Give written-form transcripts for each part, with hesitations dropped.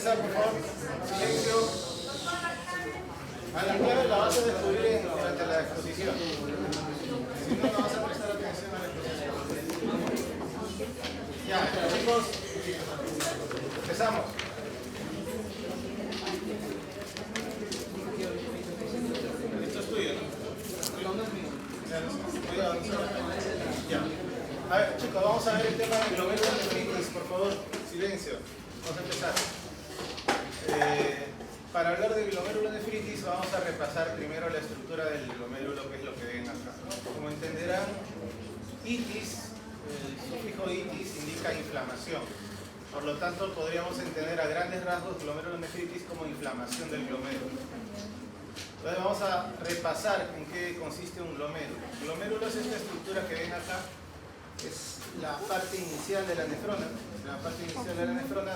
empezar, por favor. Silencio. A la clave la vas a descubrir durante la exposición. Si no, no vas a prestar atención a la exposición. Ya, chicos, empezamos. Esto es tuyo, ¿no? Cuidado, ya. A ver, chicos, vamos a ver el tema del glomerulonefritis, por favor. Silencio. Vamos a empezar. Para hablar de glomerulonefritis vamos a repasar primero la estructura del glomérulo, que es lo que ven acá, ¿no? Como entenderán, itis, el sufijo itis indica inflamación. Por lo tanto, podríamos entender a grandes rasgos glomerulonefritis como inflamación del glomérulo. Entonces vamos a repasar en qué consiste un glomérulo. El glomérulo es esta estructura que ven acá, es la parte inicial de la nefrona,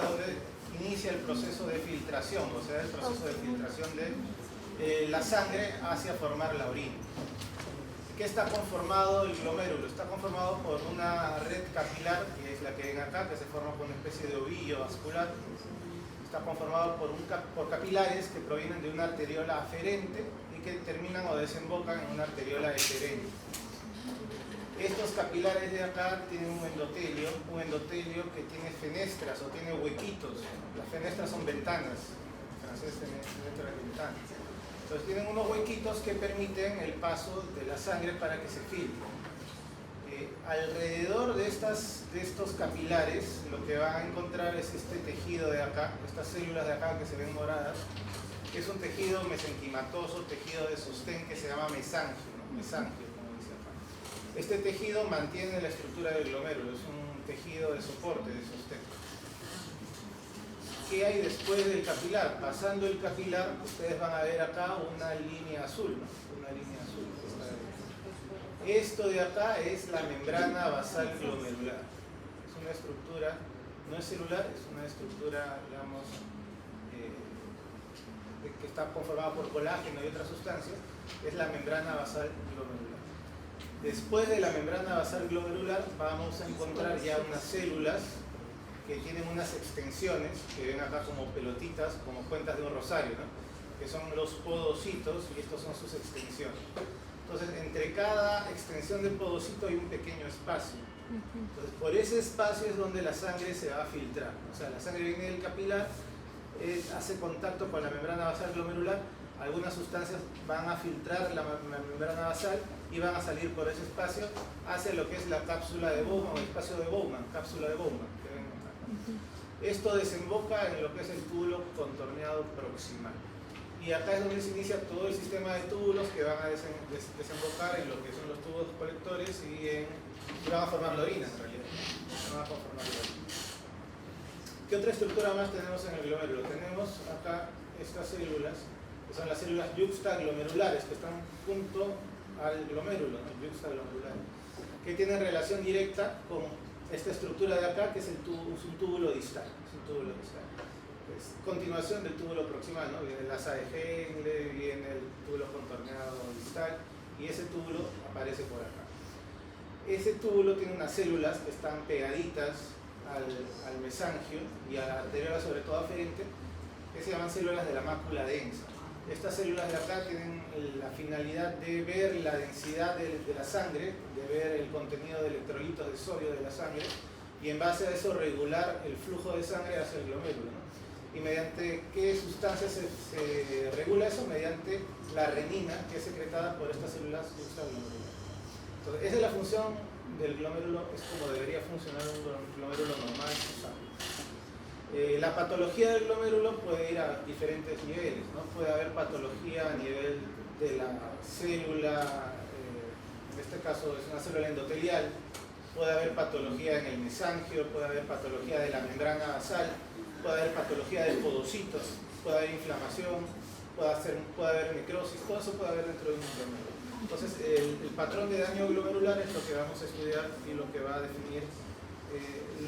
donde inicia el proceso de filtración, o sea, el proceso de filtración de la sangre hacia formar la orina. ¿Qué está conformado el glomérulo? Está conformado por una red capilar, que es la que ven acá, que se forma con una especie de ovillo vascular. Está conformado por capilares que provienen de una arteriola aferente y que terminan o desembocan en una arteriola deferente. Estos capilares de acá tienen un endotelio que tiene fenestras o tiene huequitos. Las fenestras son ventanas, en francés fenestras de ventanas. Entonces tienen unos huequitos que permiten el paso de la sangre para que se filtre. Alrededor de estos capilares lo que van a encontrar es este tejido de acá, estas células de acá que se ven moradas, que es un tejido mesenquimatoso, tejido de sostén que se llama mesangio, ¿no? Mesangio, como dice acá. Este tejido mantiene la estructura del glomérulo, es un tejido de soporte, de sostén. ¿Qué hay después del capilar? Pasando el capilar, ustedes van a ver acá una línea azul, ¿no? Una línea azul. Esto de acá es la membrana basal glomerular. Es una estructura, no es celular, es una estructura, digamos, que está conformada por colágeno y otras sustancias. Es la membrana basal glomerular. Después de la membrana basal glomerular vamos a encontrar ya unas células que tienen unas extensiones, que ven acá como pelotitas, como cuentas de un rosario, ¿no? Que son los podocitos y estos son sus extensiones. Entonces, entre cada extensión del podocito hay un pequeño espacio. Entonces, por ese espacio es donde la sangre se va a filtrar. O sea, la sangre viene del capilar, hace contacto con la membrana basal glomerular, algunas sustancias van a filtrar la membrana basal y van a salir por ese espacio hacia lo que es la cápsula de Bowman o el espacio de Bowman, cápsula de Bowman, que ven acá. Esto desemboca en lo que es el túbulo contorneado proximal. Y acá es donde se inicia todo el sistema de túbulos que van a desembocar en lo que son los tubos colectores y van a formar la orina en realidad. Van a formar la orina. ¿Qué otra estructura más tenemos en el glomérulo? Tenemos acá estas células, que son las células yuxtaglomerulares, que están junto al glomérulo, ¿no? Yuxtaglomerulares, que tienen relación directa con esta estructura de acá, que es un túbulo distal. Es un túbulo distal. Es continuación del túbulo proximal, ¿no? Viene el asa de Henle, viene el túbulo contorneado distal y ese túbulo aparece por acá. Ese túbulo tiene unas células que están pegaditas al mesangio y a la arteriola, sobre todo aferente, que se llaman células de la mácula densa. Estas células de acá tienen la finalidad de ver la densidad de la sangre, de ver el contenido de electrolitos de sodio de la sangre y en base a eso regular el flujo de sangre hacia el glomérulo, ¿no? ¿Y mediante qué sustancia se regula eso? Mediante la renina, que es secretada por estas células yuxtaglomerulares. Entonces, esa es la función del glomérulo, es como debería funcionar un glomérulo normal y sano. La patología del glomérulo puede ir a diferentes niveles, ¿no? Puede haber patología a nivel de la célula, en este caso es una célula endotelial, puede haber patología en el mesangio, puede haber patología de la membrana basal, puede haber patología del podocito, puede haber inflamación, puede haber necrosis, todo eso puede haber dentro de un glomérulo. Entonces, el patrón de daño glomerular es lo que vamos a estudiar y lo que va a definir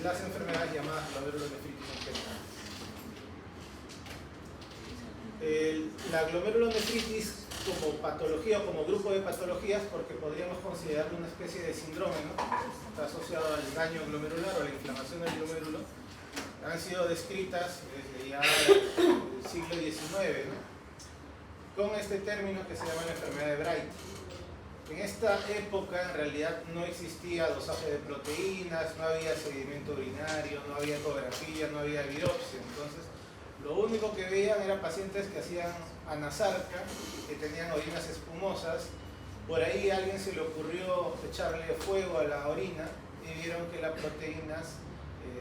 las enfermedades llamadas glomerulonefritis en general. La glomerulonefritis como patología o como grupo de patologías, porque podríamos considerarlo una especie de síndrome, ¿no? Está asociado al daño glomerular o a la inflamación del glomérulo. han sido descritas desde ya el siglo XIX, ¿no? Con este término que se llama la enfermedad de Bright. En esta época en realidad no existía dosaje de proteínas, no había seguimiento urinario, no había ecografía, no había biopsia. Entonces, lo único que veían eran pacientes que hacían anasarca, que tenían orinas espumosas. Por ahí a alguien se le ocurrió echarle fuego a la orina y vieron que las proteínas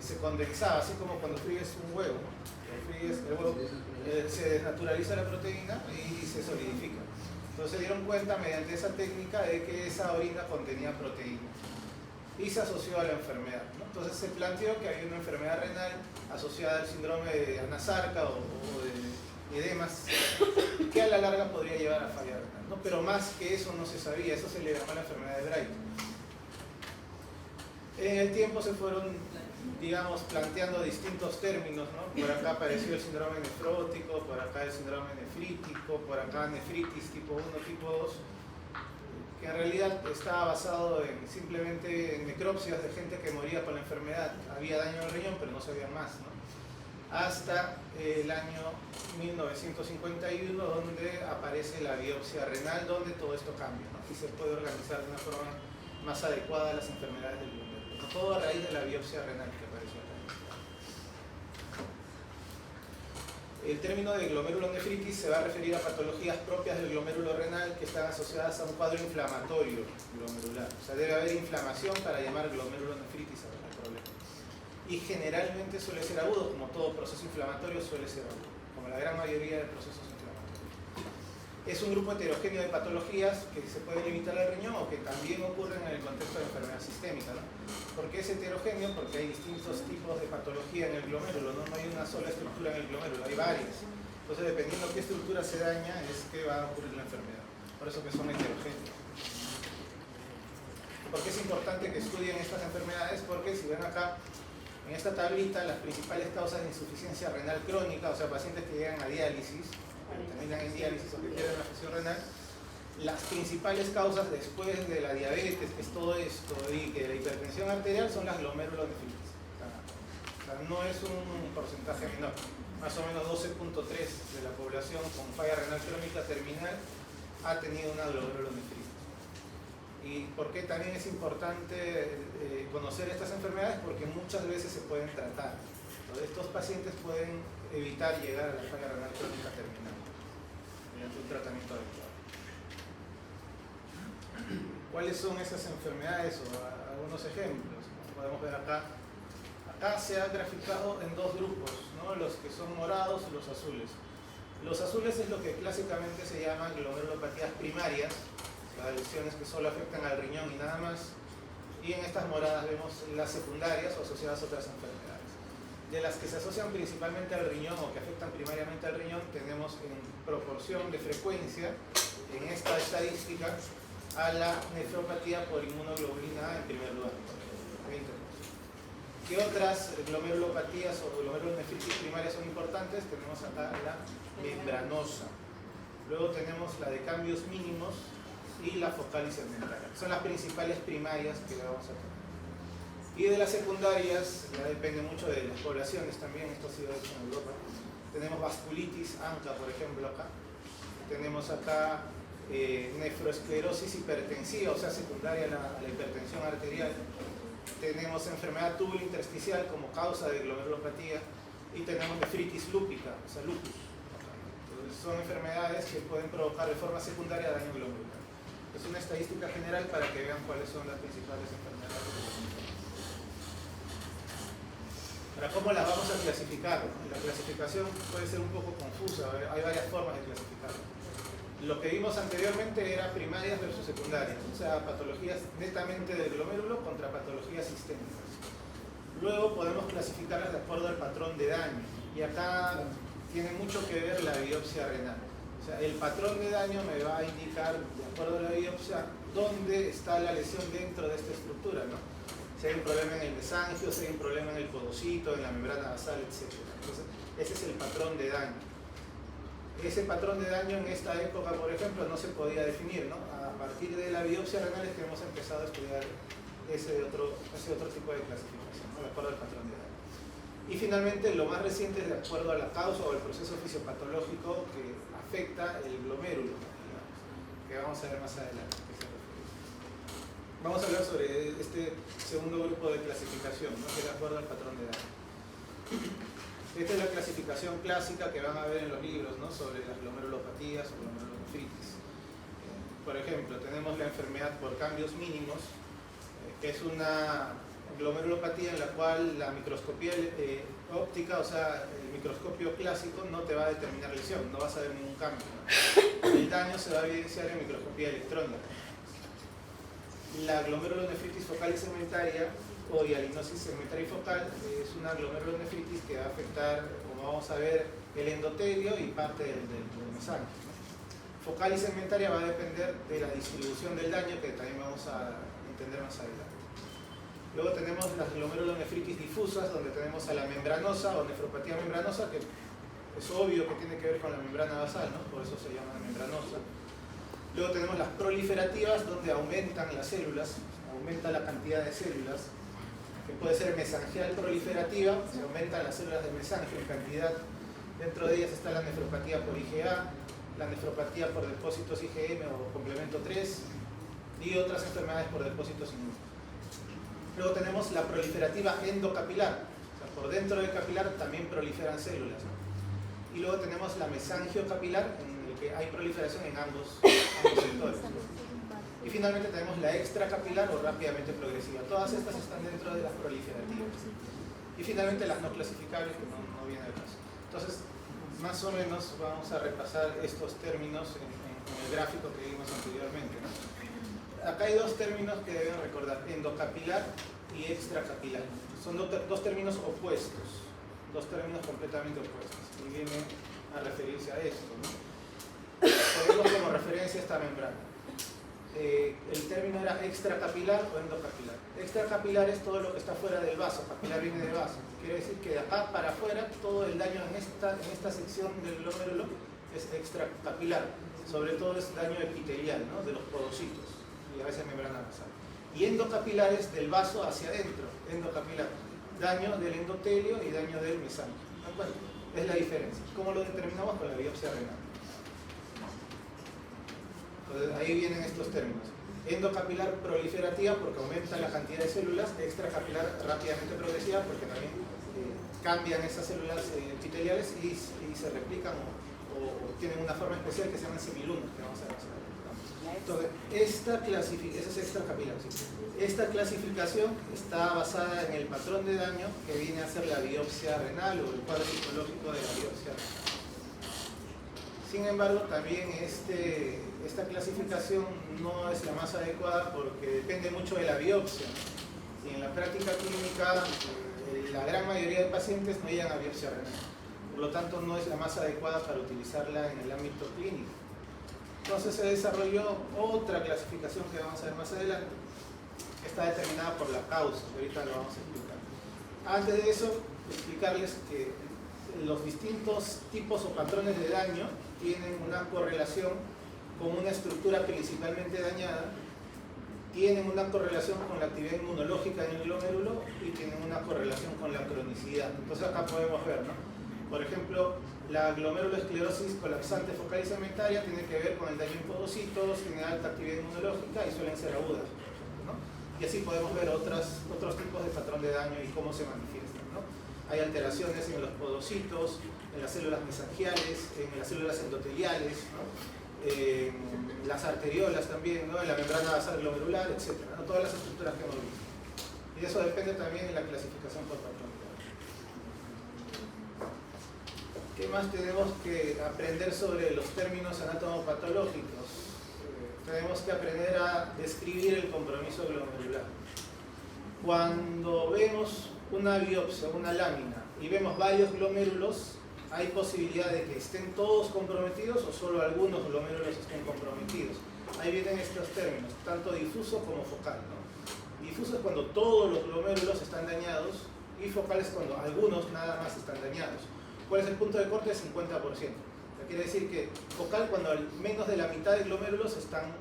se condensaba, así como cuando fríes un huevo, ¿no? Cuando fríes el huevo, se desnaturaliza la proteína y se solidifica. Entonces se dieron cuenta mediante esa técnica de que esa orina contenía proteínas y se asoció a la enfermedad, ¿no? Entonces se planteó que había una enfermedad renal asociada al síndrome de anasarca o de edemas que a la larga podría llevar a falla renal, ¿no? Pero más que eso no se sabía, eso se le llamó la enfermedad de Bright. En el tiempo se fueron, digamos, planteando distintos términos, ¿no? Por acá apareció el síndrome nefrótico, por acá el síndrome nefrítico, por acá nefritis tipo 1, tipo 2, que en realidad estaba basado en simplemente en necropsias de gente que moría por la enfermedad. Había daño en el riñón, pero no sabían más, ¿no? Hasta el año 1951, donde aparece la biopsia renal, donde todo esto cambia, ¿no? Y se puede organizar de una forma más adecuada las enfermedades del glomérulo. Todo a raíz de la biopsia renal que apareció acá. El término de glomerulonefritis se va a referir a patologías propias del glomérulo renal que están asociadas a un cuadro inflamatorio glomerular. O sea, debe haber inflamación para llamar glomerulonefritis al problema. Y generalmente suele ser agudo, como todo proceso inflamatorio suele ser agudo, como la gran mayoría de procesos inflamatorios. Es un grupo heterogéneo de patologías que se pueden limitar al riñón o que también ocurren en el contexto de enfermedad sistémica, ¿no? ¿Por qué es heterogéneo? Porque hay distintos tipos de patología en el glomérulo, no hay una sola estructura en el glomérulo, hay varias. Entonces, dependiendo de qué estructura se daña, es que va a ocurrir la enfermedad. Por eso que son heterogéneos. ¿Por qué es importante que estudien estas enfermedades? Porque si ven acá, en esta tablita, las principales causas de insuficiencia renal crónica, o sea, pacientes que llegan a diálisis, que terminan en diálisis o que quieren una afección renal, las principales causas después de la diabetes, que es todo esto, y que la hipertensión arterial, son las glomerulonefritis. O sea, no es un porcentaje menor. Más o menos 12.3 de la población con falla renal crónica terminal ha tenido una glomerulonefritis. ¿Y por qué también es importante conocer estas enfermedades? Porque muchas veces se pueden tratar. Entonces, estos pacientes pueden evitar llegar a la falla renal crónica terminal mediante un tratamiento adecuado. ¿Cuáles son esas enfermedades o algunos ejemplos? Podemos ver acá. Acá se ha graficado en dos grupos, ¿no? Los que son morados y los azules. Los azules es lo que clásicamente se llaman glomerulopatías primarias, las lesiones que solo afectan al riñón y nada más. Y en estas moradas vemos las secundarias o asociadas a otras enfermedades. De las que se asocian principalmente al riñón o que afectan primariamente al riñón, tenemos en proporción de frecuencia en esta estadística a la nefropatía por inmunoglobulina A en primer lugar, 20%. ¿Qué otras glomerulopatías o glomerulonefritis primarias son importantes? Tenemos acá la membranosa. Luego tenemos la de cambios mínimos y la focal y segmentaria. Son las principales primarias que vamos a tener. Y de las secundarias, ya depende mucho de las poblaciones también, esto ha sido hecho en Europa. Tenemos vasculitis, ANCA por ejemplo acá. Tenemos acá nefroesclerosis hipertensiva, o sea secundaria a la hipertensión arterial. Tenemos enfermedad tubulointersticial como causa de glomerulopatía y tenemos nefritis lúpica, o sea lupus. Entonces son enfermedades que pueden provocar de forma secundaria daño glomerular. Es una estadística general para que vean cuáles son las principales enfermedades. Ahora, ¿cómo las vamos a clasificar? La clasificación puede ser un poco confusa, hay varias formas de clasificarla. Lo que vimos anteriormente era primarias versus secundarias, o sea, patologías netamente del glomérulo contra patologías sistémicas. Luego podemos clasificarlas de acuerdo al patrón de daño, y acá tiene mucho que ver la biopsia renal. O sea, el patrón de daño me va a indicar, de acuerdo a la biopsia, dónde está la lesión dentro de esta estructura, ¿no? Si hay un problema en el mesangio, si hay un problema en el podocito, en la membrana basal, etc. Entonces, ese es el patrón de daño. Ese patrón de daño en esta época, por ejemplo, no se podía definir, ¿no? A partir de la biopsia renal es que hemos empezado a estudiar ese otro tipo de clasificación, ¿no? De acuerdo al patrón de daño. Y finalmente, lo más reciente es de acuerdo a la causa o el proceso fisiopatológico que afecta el glomérulo, digamos, que vamos a ver más adelante. Vamos a hablar sobre este segundo grupo de clasificación, ¿no? Que es de acuerdo al patrón de daño. Esta es la clasificación clásica que van a ver en los libros, ¿no? Sobre las glomerulopatías o glomerulonefritis. Por ejemplo, tenemos la enfermedad por cambios mínimos, que es una glomerulopatía en la cual la microscopía óptica, o sea, el microscopio clásico no te va a determinar lesión, no vas a ver ningún cambio, ¿no? El daño se va a evidenciar en microscopía electrónica. La glomerulonefritis focal y segmentaria o hialinosis segmentaria y focal es una glomerulonefritis que va a afectar, como vamos a ver, el endotelio y parte del mesanquio, ¿no? Focal y segmentaria va a depender de la distribución del daño, que también vamos a entender más adelante. Luego tenemos las glomerulonefritis difusas, donde tenemos a la membranosa o nefropatía membranosa, que es obvio que tiene que ver con la membrana basal, ¿no? Por eso se llama membranosa. Luego tenemos las proliferativas, donde aumentan las células, aumenta la cantidad de células, que puede ser mesangial proliferativa, se aumentan las células del mesangio en cantidad. Dentro de ellas está la nefropatía por IgA, la nefropatía por depósitos IgM o complemento 3 y otras enfermedades por depósitos inmunes. Luego tenemos la proliferativa endocapilar, o sea, por dentro del capilar también proliferan células, ¿no? Y luego tenemos la mesangiocapilar, en el que hay proliferación en ambos sectores. Y finalmente tenemos la extracapilar o rápidamente progresiva. Todas estas están dentro de las proliferativas. Y finalmente las no clasificables, que no vienen al caso. Entonces, más o menos vamos a repasar estos términos en el gráfico que vimos anteriormente, ¿no? Acá hay dos términos que deben recordar, endocapilar y extracapilar. Son dos términos opuestos, dos términos completamente opuestos. Y vienen a referirse a esto, ¿no? Ponemos como referencia esta membrana. El término era extracapilar o endocapilar. Extracapilar es todo lo que está fuera del vaso, capilar viene de vaso. Quiere decir que de acá para afuera todo el daño en esta sección del glomérulo es extracapilar. Sobre todo es daño epitelial, ¿no? De los podocitos y a veces membrana basal. Y endocapilar es del vaso hacia adentro, endocapilar. Daño del endotelio y daño del mesanquio. Bueno, es la diferencia. ¿Cómo lo determinamos? Con la biopsia renal. Entonces, ahí vienen estos términos. Endocapilar proliferativa porque aumenta la cantidad de células, extracapilar rápidamente progresiva porque también cambian esas células epiteliales y se replican o tienen una forma especial que se llaman semilunas, que vamos a ver. Entonces, esa es extracapilar, ¿sí? Esta clasificación está basada en el patrón de daño que viene a ser la biopsia renal o el cuadro psicológico de la biopsia renal. Sin embargo, también esta clasificación no es la más adecuada porque depende mucho de la biopsia, ¿no? Y en la práctica clínica, la gran mayoría de pacientes no llegan a biopsia renal. Por lo tanto, no es la más adecuada para utilizarla en el ámbito clínico. Entonces se desarrolló otra clasificación que vamos a ver más adelante, que está determinada por la causa, que ahorita lo vamos a explicar. Antes de eso, explicarles que los distintos tipos o patrones de daño tienen una correlación con una estructura principalmente dañada, tienen una correlación con la actividad inmunológica en el glomérulo y tienen una correlación con la cronicidad. Entonces acá podemos ver, ¿no? Por ejemplo, la glomerulosclerosis colapsante focal y segmentaria tiene que ver con el daño en podocitos, tiene alta actividad inmunológica y suelen ser agudas, ¿no? Y así podemos ver otros tipos de patrón de daño y cómo se manifiestan, ¿no? Hay alteraciones en los podocitos, en las células mesangiales, en las células endoteliales, ¿no? Las arteriolas también, ¿no? En la membrana basal glomerular, etc., ¿no? Todas las estructuras que hemos visto. Y eso depende también de la clasificación por patrón. ¿Qué más tenemos que aprender sobre los términos anatomopatológicos? Tenemos que aprender a describir el compromiso glomerular. Cuando vemos una biopsia, una lámina, y vemos varios glomérulos, hay posibilidad de que estén todos comprometidos o solo algunos glomérulos estén comprometidos. Ahí vienen estos términos, tanto difuso como focal, ¿no? Difuso es cuando todos los glomérulos están dañados y focal es cuando algunos nada más están dañados. ¿Cuál es el punto de corte? 50%. Quiere decir que focal cuando menos de la mitad de glomérulos están,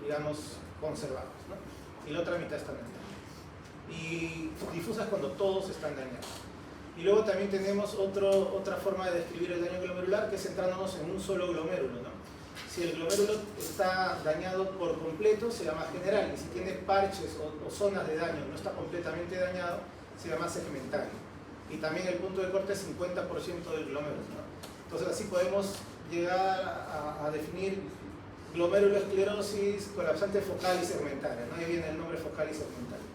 digamos, conservados, ¿no? Y la otra mitad están dañados. Y difusa es cuando todos están dañados. Y luego también tenemos otra forma de describir el daño glomerular, que es centrándonos en un solo glomérulo, ¿no? Si el glomérulo está dañado por completo, se llama general, y si tiene parches o zonas de daño, no está completamente dañado, se llama segmentario. Y también el punto de corte es 50% del glomérulo, ¿no? Entonces así podemos llegar a definir glomerulosclerosis colapsante focal y segmentaria, ¿no? Ahí viene el nombre focal y segmentario.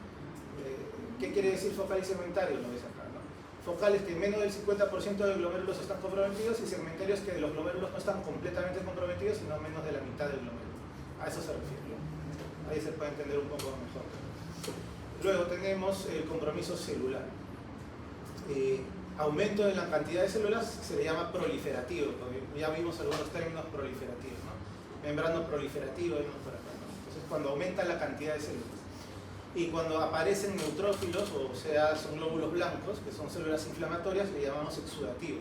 ¿Qué quiere decir focal y segmentario? Lo ves acá, ¿no? Focal es que menos del 50% de glomérulos están comprometidos, y segmentario es que los glomérulos no están completamente comprometidos, sino menos de la mitad del glomérulo. A eso se refiere, ¿no? Ahí se puede entender un poco mejor. Luego tenemos el compromiso celular. Aumento en la cantidad de células se le llama proliferativo, ya vimos algunos términos proliferativos, ¿no? Membrano proliferativo, vimos por acá, ¿no? Entonces, cuando aumenta la cantidad de células. Y cuando aparecen neutrófilos, o sea, son glóbulos blancos, que son células inflamatorias, le llamamos exudativo.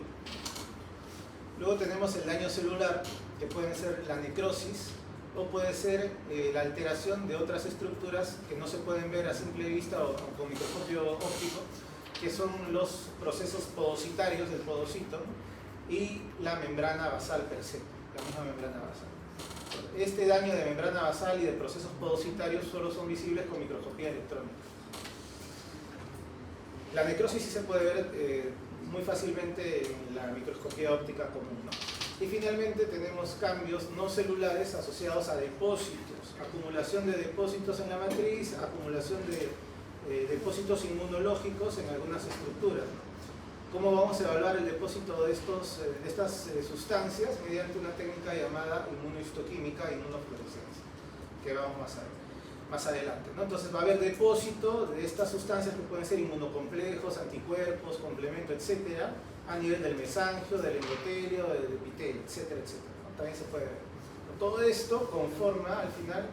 Luego tenemos el daño celular, que puede ser la necrosis, o puede ser la alteración de otras estructuras que no se pueden ver a simple vista o con microscopio óptico, que son los procesos podocitarios del podocito y la membrana basal per se, la misma membrana basal. Este daño de membrana basal y de procesos podocitarios solo son visibles con microscopía electrónica. La necrosis sí se puede ver muy fácilmente en la microscopía óptica común, ¿no? Y finalmente tenemos cambios no celulares asociados a depósitos, acumulación de depósitos en la matriz, acumulación de depósitos inmunológicos en algunas estructuras, ¿no? ¿Cómo vamos a evaluar el depósito de estas sustancias? Mediante una técnica llamada inmunohistoquímica e inmunofluorescencia, que vamos a ver más adelante, ¿no? Entonces va a haber depósito de estas sustancias que pueden ser inmunocomplejos, anticuerpos, complemento, etcétera, a nivel del mesangio, del endotelio, del epitelio, etcétera, etcétera, ¿no? También se puede ver. Todo esto conforma al final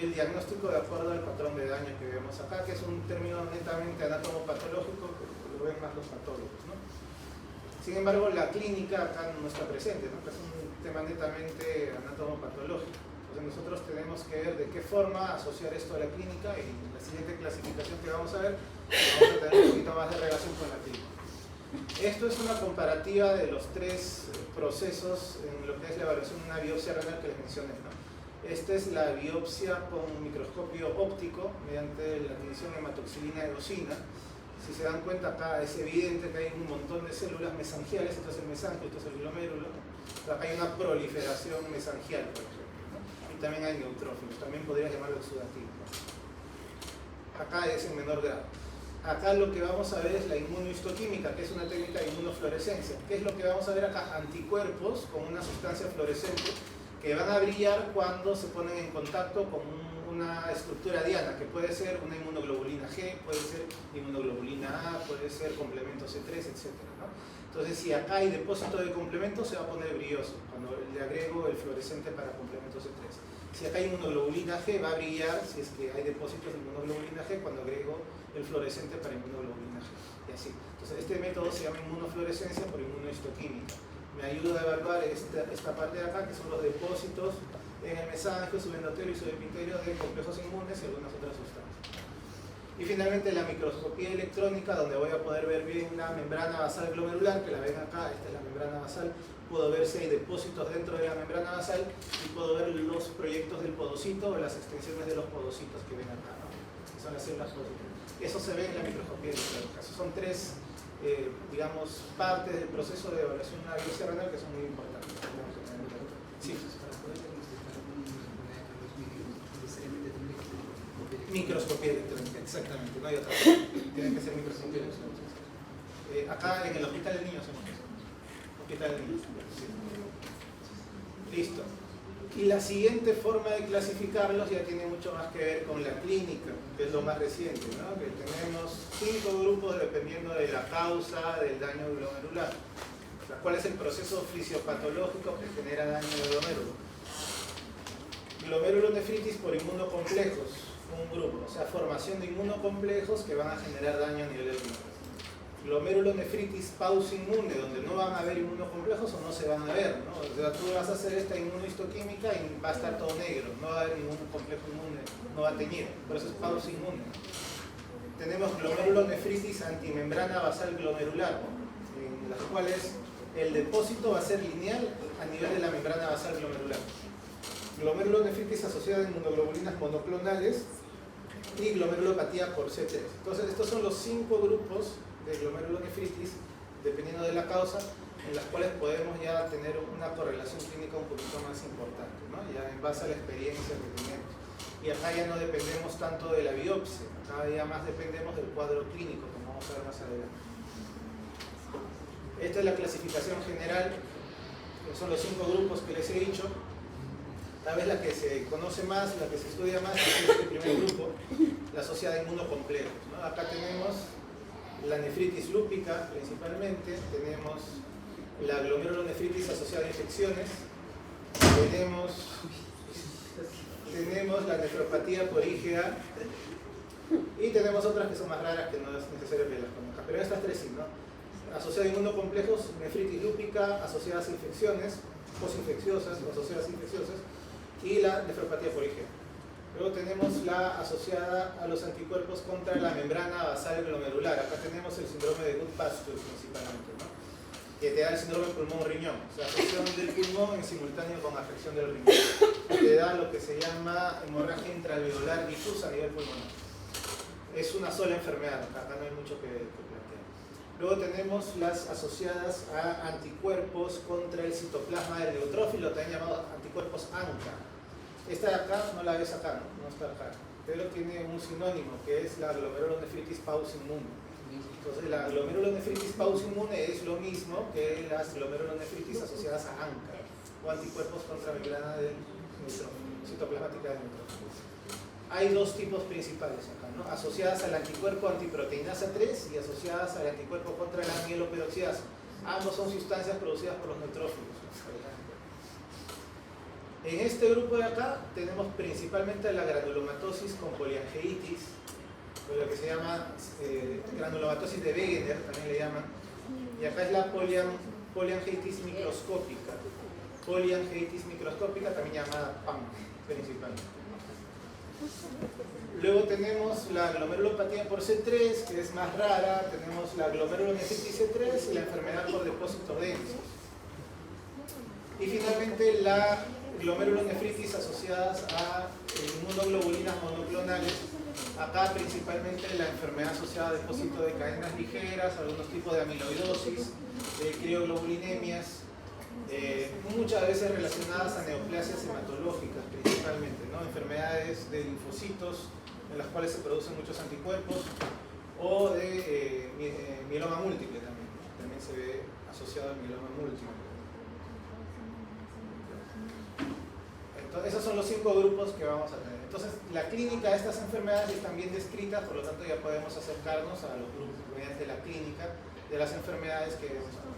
el diagnóstico de acuerdo al patrón de daño que vemos acá, que es un término netamente anatomopatológico, que lo ven más los patólogos, ¿no? Sin embargo, la clínica acá no está presente, ¿no? Que es un tema netamente anatomopatológico. Entonces nosotros tenemos que ver de qué forma asociar esto a la clínica, y en la siguiente clasificación que vamos a ver, vamos a tener un poquito más de relación con la clínica. Esto es una comparativa de los tres procesos en lo que es la evaluación de una biopsia renal que les mencioné, ¿no? Esta es la biopsia con microscopio óptico mediante la admisión de hematoxilina eosina. Si se dan cuenta, acá es evidente que hay un montón de células mesangiales. Esto es el mesangio, esto es el glomérulo, ¿no? Acá hay una proliferación mesangial, por ejemplo, ¿no? Y también hay neutrófilos, también podrías llamarlo exudativo, ¿no? Acá es en menor grado. Acá lo que vamos a ver es la inmunohistoquímica, que es una técnica de inmunofluorescencia. ¿Qué es lo que vamos a ver acá? Anticuerpos con una sustancia fluorescente que van a brillar cuando se ponen en contacto con una estructura diana, que puede ser una inmunoglobulina G, puede ser inmunoglobulina A, puede ser complemento C3, etc., ¿no? Entonces, si acá hay depósito de complemento, se va a poner brilloso cuando le agrego el fluorescente para complemento C3. Si acá hay inmunoglobulina G, va a brillar si es que hay depósitos de inmunoglobulina G cuando agrego el fluorescente para inmunoglobulina G. Y así. Entonces, este método se llama inmunofluorescencia por inmunohistoquímica. Me ayuda a evaluar esta parte de acá, que son los depósitos en el mesangio, subendotelio y subepitelio de complejos inmunes y algunas otras sustancias. Y finalmente la microscopía electrónica, donde voy a poder ver bien la membrana basal glomerular, que la ven acá, esta es la membrana basal. Puedo ver si hay depósitos dentro de la membrana basal y puedo ver los proyectos del podocito o las extensiones de los podocitos que ven acá, ¿no? Que son las células podocitas. Eso se ve en la microscopía electrónica. Esos son tres digamos, partes del proceso de evaluación de una biopsia renal que son muy importantes. Sí. Microscopía electrónica, exactamente, no hay otra. Tienen que ser microscopía electrónica. Acá en el Hospital de Niños hacemos eso. Hospital de Niños. Sí. Listo. Y la siguiente forma de clasificarlos ya tiene mucho más que ver con la clínica, que es lo más reciente, ¿no? Que tenemos 5 grupos dependiendo de la causa del daño glomerular. O sea, ¿cuál es el proceso fisiopatológico que genera daño de glomérulo? Glomerulonefritis por inmunocomplejos, un grupo, o sea, formación de inmunocomplejos que van a generar daño a nivel del glomérulo. Glomerulonefritis pausinmune, donde no van a haber inmunocomplejos o no se van a ver, ¿no? O sea, tú vas a hacer esta inmunohistoquímica y va a estar todo negro, no va a haber ningún complejo inmune, no va a teñir, por eso es pausinmune. tenemos glomerulonefritis antimembrana basal glomerular, en las cuales el depósito va a ser lineal a nivel de la membrana basal glomerular. Glomerulonefritis asociada a inmunoglobulinas monoclonales y glomerulopatía por C3. Entonces, estos son los 5 grupos de glomerulonefritis, dependiendo de la causa, en las cuales podemos ya tener una correlación clínica un poquito más importante, ¿no? Ya en base a la experiencia que tenemos. Y acá ya no dependemos tanto de la biopsia, acá ya más dependemos del cuadro clínico, como vamos a ver más adelante. Esta es la clasificación general, que son los 5 grupos que les he dicho. Tal vez la que se conoce más, la que se estudia más, es este primer grupo, la asociada a inmunocomplejos, ¿no? Acá tenemos la nefritis lúpica principalmente, tenemos la glomerulonefritis asociada a infecciones, tenemos la nefropatía por IgA y tenemos otras que son más raras que no es necesario que las conozcan, pero estas tres sí, ¿no? Asociada a inmunocomplejos, nefritis lúpica, asociadas a infecciones, posinfecciosas o asociadas a infecciosas, y la nefropatía por IgA. Luego tenemos la asociada a los anticuerpos contra la membrana basal glomerular. Acá tenemos el síndrome de Goodpasture principalmente, ¿no? Que te da el síndrome pulmón-riñón, o sea, afección del pulmón en simultáneo con afección del riñón. Te da lo que se llama hemorragia intraalveolar difusa a nivel pulmonar. Es una sola enfermedad, acá no hay mucho que plantear. Luego tenemos las asociadas a anticuerpos contra el citoplasma del neutrófilo, también llamado anticuerpos ANCA. Esta de acá no la ves acá, no está acá, pero tiene un sinónimo que es la glomerulonefritis pauciimmune. Entonces la glomerulonefritis pauciimmune es lo mismo que las glomerulonefritis asociadas a ANCA o anticuerpos contra membrana del neutrófilo, citoplasmática del neutrófilo. Hay dos tipos principales acá, ¿no? Asociadas al anticuerpo antiproteinasa 3 y asociadas al anticuerpo contra la mieloperoxidasa. Ambos son sustancias producidas por los neutrófilos. En este grupo de acá tenemos principalmente la granulomatosis con poliangeitis, o lo que se llama granulomatosis de Wegener, también le llaman, y acá es la poliangeitis microscópica. Poliangeitis microscópica, también llamada PAM, principalmente. Luego tenemos la glomerulopatía por C3, que es más rara, tenemos la glomerulonefritis C3 y la enfermedad por depósitos densos. Y finalmente la glomerulonefritis asociadas a inmunoglobulinas monoclonales. Acá principalmente la enfermedad asociada a depósito de cadenas ligeras, algunos tipos de amiloidosis, de crioglobulinemias, muchas veces relacionadas a neoplasias hematológicas principalmente, ¿no? Enfermedades de linfocitos en las cuales se producen muchos anticuerpos, o de mieloma múltiple también se ve asociado al mieloma múltiple. Entonces, esos son los 5 grupos que vamos a tener. Entonces, la clínica de estas enfermedades están bien descritas, por lo tanto ya podemos acercarnos a los grupos mediante la clínica de las enfermedades que vamos a ver.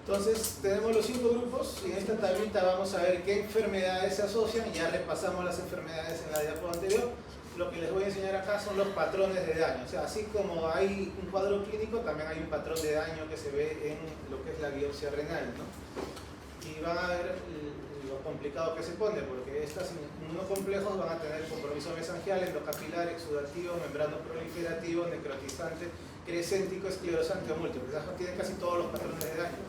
Entonces, tenemos los 5 grupos y en esta tablita vamos a ver qué enfermedades se asocian. Ya repasamos las enfermedades en la diapositiva anterior. Lo que les voy a enseñar acá son los patrones de daño. O sea, así como hay un cuadro clínico, también hay un patrón de daño que se ve en lo que es la biopsia renal, ¿no? Y van a ver lo complicado que se pone, porque estos inmunocomplejos van a tener compromiso mesangial, endocapilar, exudativo, membrano proliferativo, necrotizante, crescéntico, esclerosante o múltiple. Tienen casi todos los patrones de daño.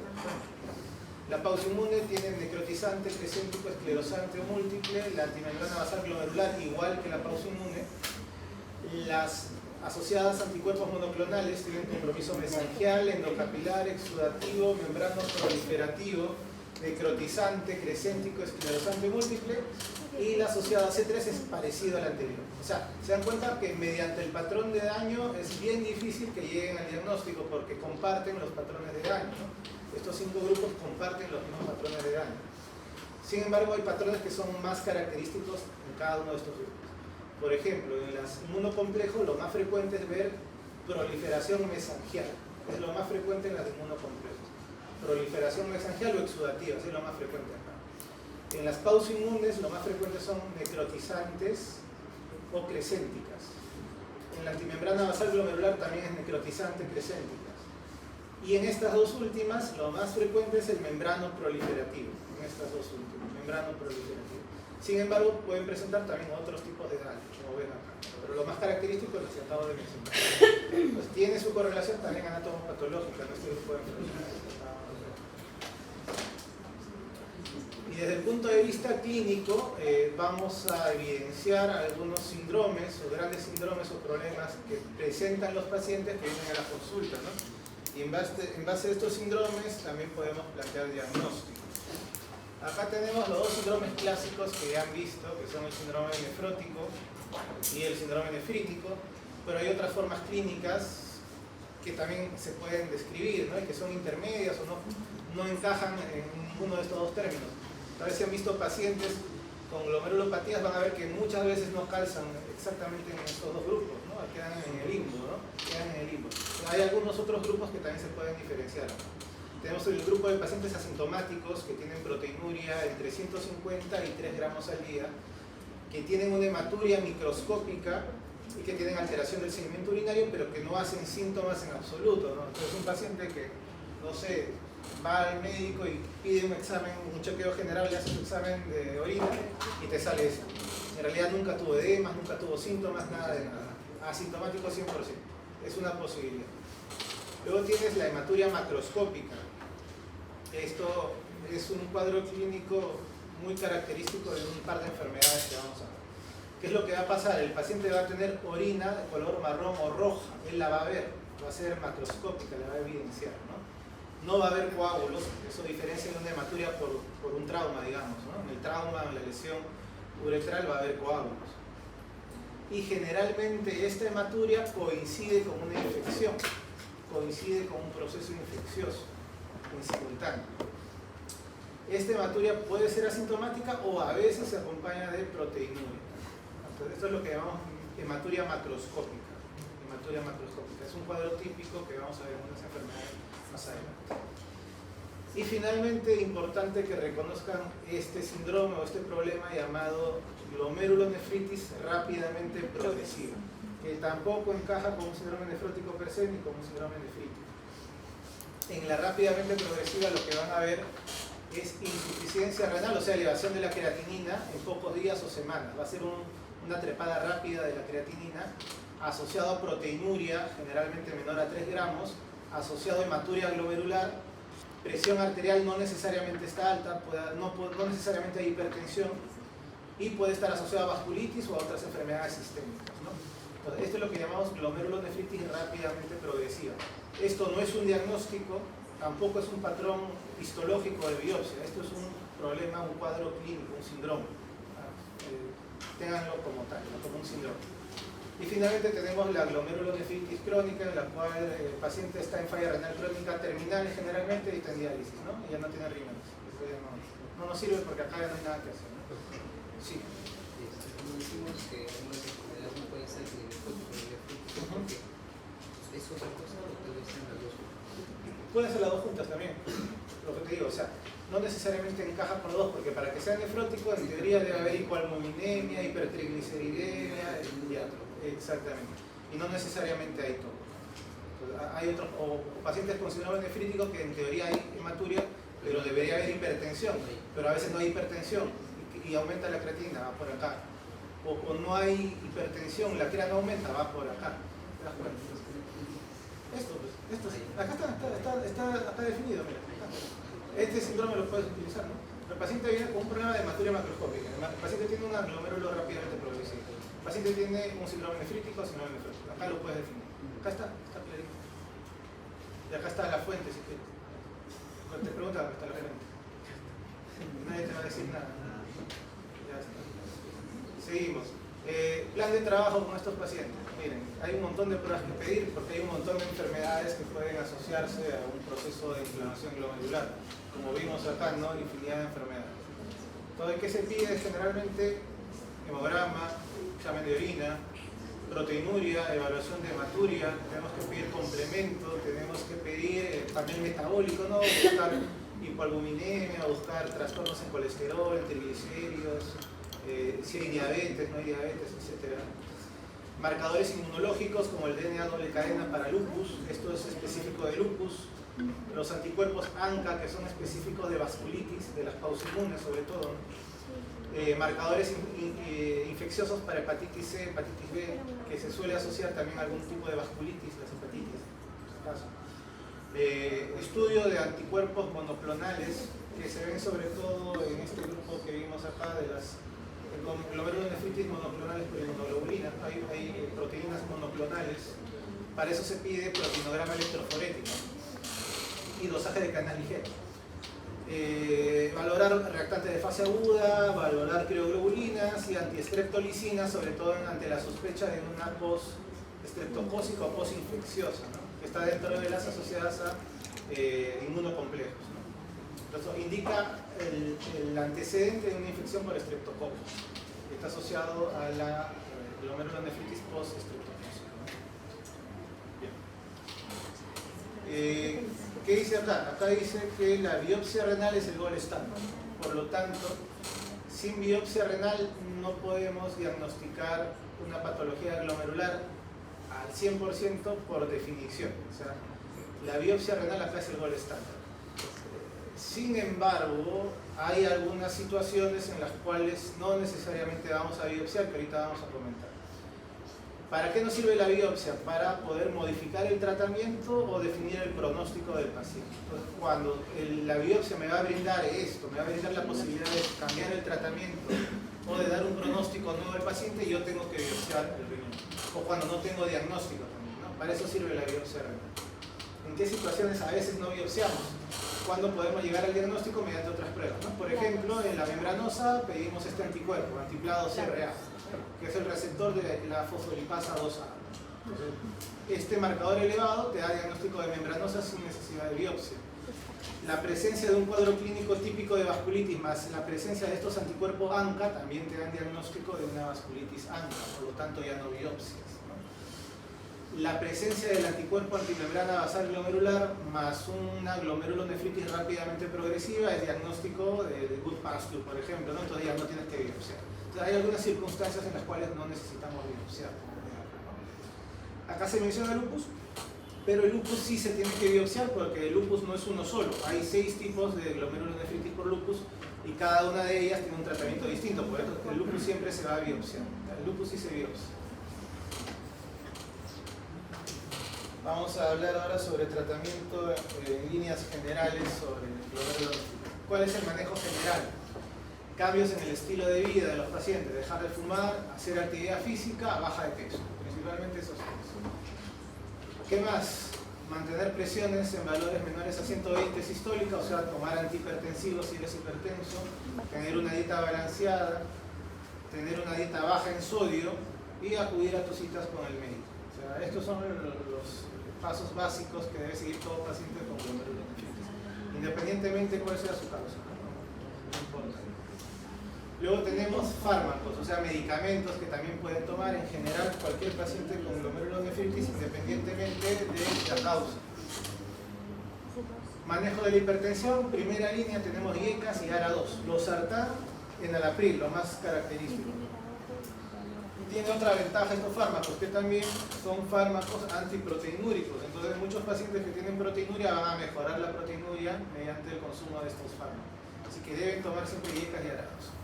La pauciimmune tiene necrotizante, crescéntico, esclerosante o múltiple. La antimembrana basal glomerular, igual que la pauciimmune. Las asociadas a anticuerpos monoclonales tienen compromiso mesangial, endocapilar, exudativo, membrano proliferativo, necrotizante, crescéntico, esclerosante múltiple, y la asociada C3 es parecido al anterior. O sea, se dan cuenta que mediante el patrón de daño es bien difícil que lleguen al diagnóstico porque comparten los patrones de daño, ¿no? Estos 5 grupos comparten los mismos patrones de daño. Sin embargo, hay patrones que son más característicos en cada uno de estos grupos. Por ejemplo, en los inmunocomplejos lo más frecuente es ver proliferación mesangial. Es lo más frecuente en las inmunocomplejos. Proliferación mesangial o exudativa, es lo más frecuente acá. En las pauciinmunes lo más frecuente son necrotizantes o crescénticas. En la antimembrana basal glomerular también es necrotizante, crescénticas. Y en estas dos últimas lo más frecuente es el membrano proliferativo. En estas dos últimas, membrano proliferativo. Sin embargo, pueden presentar también otros tipos de daños, como ven acá. Pero lo más característico es lo que acabo de mencionar. Pues tiene su correlación también anatomopatológica en este grupo de enfermedades. Y desde el punto de vista clínico, vamos a evidenciar algunos síndromes o grandes síndromes o problemas que presentan los pacientes que vienen a la consulta, ¿no? Y en base a estos síndromes también podemos plantear diagnósticos. Acá tenemos los dos síndromes clásicos que ya han visto, que son el síndrome nefrótico y el síndrome nefrítico, pero hay otras formas clínicas que también se pueden describir, ¿no? Y que son intermedias o no encajan en uno de estos dos términos. Tal vez si han visto pacientes con glomerulopatías van a ver que muchas veces no calzan exactamente en estos dos grupos, ¿no? Quedan en el limbo, ¿no? Quedan en el limbo. Hay algunos otros grupos que también se pueden diferenciar. Tenemos el grupo de pacientes asintomáticos que tienen proteinuria entre 150 y 3 gramos al día, que tienen una hematuria microscópica y que tienen alteración del seguimiento urinario, pero que no hacen síntomas en absoluto, ¿no? Entonces un paciente que, no sé, va al médico y pide un examen, un chequeo general, le hace su examen de orina y te sale eso. En realidad nunca tuvo edemas, nunca tuvo síntomas, nada de nada. Asintomático 100%. Es una posibilidad. Luego tienes la hematuria macroscópica. Esto es un cuadro clínico muy característico de un par de enfermedades que vamos a ver. ¿Qué es lo que va a pasar? El paciente va a tener orina de color marrón o roja. Él la va a ver, va a ser macroscópica, la va a evidenciar, ¿no? No va a haber coágulos, eso diferencia de una hematuria por un trauma, digamos, ¿no? En el trauma, en la lesión uretral va a haber coágulos. Y generalmente esta hematuria coincide con una infección, coincide con un proceso infeccioso en simultáneo. Esta hematuria puede ser asintomática o a veces se acompaña de proteinuria. Entonces, esto es lo que llamamos hematuria macroscópica. Hematuria macroscópica es un cuadro típico que vamos a ver en unas enfermedades más adelante. Y finalmente, importante que reconozcan este síndrome o este problema llamado glomerulonefritis rápidamente progresiva, que tampoco encaja con un síndrome nefrótico per se ni con un síndrome nefrítico. En la rápidamente progresiva lo que van a ver es insuficiencia renal, o sea, elevación de la creatinina en pocos días o semanas. Va a ser una trepada rápida de la creatinina, asociado a proteinuria, generalmente menor a 3 gramos, asociado a hematuria glomerular, presión arterial no necesariamente está alta, no necesariamente hay hipertensión, y puede estar asociado a vasculitis o a otras enfermedades sistémicas, ¿no? Entonces, esto es lo que llamamos glomerulonefritis rápidamente progresiva. Esto no es un diagnóstico, tampoco es un patrón histológico de biopsia, esto es un problema, un cuadro clínico, un síndrome. Ténganlo como tal, ¿no? Como un síndrome. Y finalmente tenemos la glomerulonefritis crónica, en la cual el paciente está en falla renal crónica terminal generalmente y está en diálisis, ¿no? Y ya no tiene riñones. Esto ya no nos sirve porque acá ya no hay nada que hacer, ¿no? Sí. Como decimos que algunas enfermedades no pueden ser nefróticas porque es otra cosa o tal vez sean las dos juntas. Pueden ser las dos juntas también, lo que te digo, o sea, no necesariamente encaja con los dos, porque para que sea nefrótico en teoría debe haber hipoalbuminemia, hipertrigliceridemia, exactamente, y no necesariamente hay todo. Entonces, hay otros, o pacientes con síndrome nefrítico que en teoría hay hematuria, pero debería haber hipertensión, pero a veces no hay hipertensión y aumenta la creatinina, va por acá. O no hay hipertensión, la creatina no aumenta, va por acá. ¿Te das cuenta? Esto sí. Acá está definido, mira. Este síndrome lo puedes utilizar, ¿no? El paciente viene con un problema de hematuria macroscópica. El paciente tiene una glomérulo rápidamente progresiva. El paciente tiene un síndrome nefrítico o síndrome nefrótico. Acá lo puedes definir. Acá está clarito. Y acá está la fuente, si quieres. Cuando te preguntan, acá está la fuente. Nadie te va a decir nada. Ya está. Seguimos. Plan de trabajo con estos pacientes. Miren, hay un montón de pruebas que pedir porque hay un montón de enfermedades que pueden asociarse a un proceso de inflamación glomerular. Como vimos acá, ¿no? Infinidad de enfermedades. Entonces, ¿qué se pide? Generalmente hemograma, examen de orina, proteinuria, evaluación de hematuria, tenemos que pedir complemento, tenemos que pedir panel metabólico, ¿no? Buscar hipoalbuminemia, buscar trastornos en colesterol, triglicéridos, si hay diabetes, no hay diabetes, etc. Marcadores inmunológicos como el DNA doble cadena para lupus, esto es específico de lupus. Los anticuerpos ANCA, que son específicos de vasculitis, de las pausimunes sobre todo, ¿no? marcadores infecciosos para hepatitis C, hepatitis B, que se suele asociar también a algún tipo de vasculitis, las hepatitis, en su caso. Estudio de anticuerpos monoclonales que se ven sobre todo en este grupo que vimos acá de las glomerulonefritis monoclonales por inmunoglobulina. Hay proteínas monoclonales. Para eso se pide proteinograma electroforético y dosaje de canal ligero. Valorar reactantes de fase aguda, valorar crioglobulinas y antiestreptolicinas, sobre todo ante la sospecha de una post-estreptocócica o post-infecciosa, ¿no? Que está dentro de las asociadas a inmunocomplejos, ¿no? Entonces indica el antecedente de una infección por estreptococo, que está asociado a la glomerulonefritis post-estreptocócica, ¿no? Bien. ¿Qué dice acá? Acá dice que la biopsia renal es el gold standard. Por lo tanto, sin biopsia renal no podemos diagnosticar una patología glomerular al 100% por definición. O sea, la biopsia renal acá es el gold standard. Sin embargo, hay algunas situaciones en las cuales no necesariamente vamos a biopsiar, que ahorita vamos a comentar. ¿Para qué nos sirve la biopsia? Para poder modificar el tratamiento o definir el pronóstico del paciente. Entonces, cuando la biopsia me va a brindar esto, me va a brindar la posibilidad de cambiar el tratamiento o de dar un pronóstico nuevo al paciente, yo tengo que biopsiar el riñón. O cuando no tengo diagnóstico también, ¿no? Para eso sirve la biopsia renal. ¿En qué situaciones a veces no biopsiamos? Cuando podemos llegar al diagnóstico mediante otras pruebas, ¿no? Por ejemplo, en la membranosa pedimos este anticuerpo, antiplado CRA, que es el receptor de la fosfolipasa 2A. Entonces, este marcador elevado te da diagnóstico de membranosa sin necesidad de biopsia. La presencia de un cuadro clínico típico de vasculitis más la presencia de estos anticuerpos ANCA también te dan diagnóstico de una vasculitis ANCA, por lo tanto ya no biopsias, ¿no? La presencia del anticuerpo antimembrana basal glomerular más una glomerulonefritis rápidamente progresiva es diagnóstico de Goodpasture, por ejemplo, ¿no? Entonces ya no tienes que biopsiar. Hay algunas circunstancias en las cuales no necesitamos biopsiar. Acá se menciona el lupus, pero el lupus sí se tiene que biopsiar porque el lupus no es uno solo. Hay 6 tipos de glomerulonefritis por lupus y cada una de ellas tiene un tratamiento distinto. Por eso el lupus siempre se va a biopsiar. El lupus sí se biopsia. Vamos a hablar ahora sobre tratamiento en líneas generales sobre el glomerulonefritis. ¿Cuál es el manejo general? Cambios en el estilo de vida de los pacientes, dejar de fumar, hacer actividad física, baja de peso, principalmente esos tres. ¿Qué más? Mantener presiones en valores menores a 120 sistólica, o sea, tomar antihipertensivos si eres hipertenso, tener una dieta balanceada, tener una dieta baja en sodio y acudir a tus citas con el médico. O sea, estos son los pasos básicos que debe seguir todo paciente con glomerulonefritis, independientemente de cuál sea su causa, no importa. Luego tenemos fármacos, o sea, medicamentos que también pueden tomar en general cualquier paciente con glomerulonefritis independientemente de la causa. Manejo de la hipertensión, primera línea tenemos IECAS y ARA2. Losartán, enalapril, lo más característico. Tiene otra ventaja estos fármacos, que también son fármacos antiproteinúricos. Entonces muchos pacientes que tienen proteinuria van a mejorar la proteinuria mediante el consumo de estos fármacos. Así que deben tomar siempre IECAS y ARA2.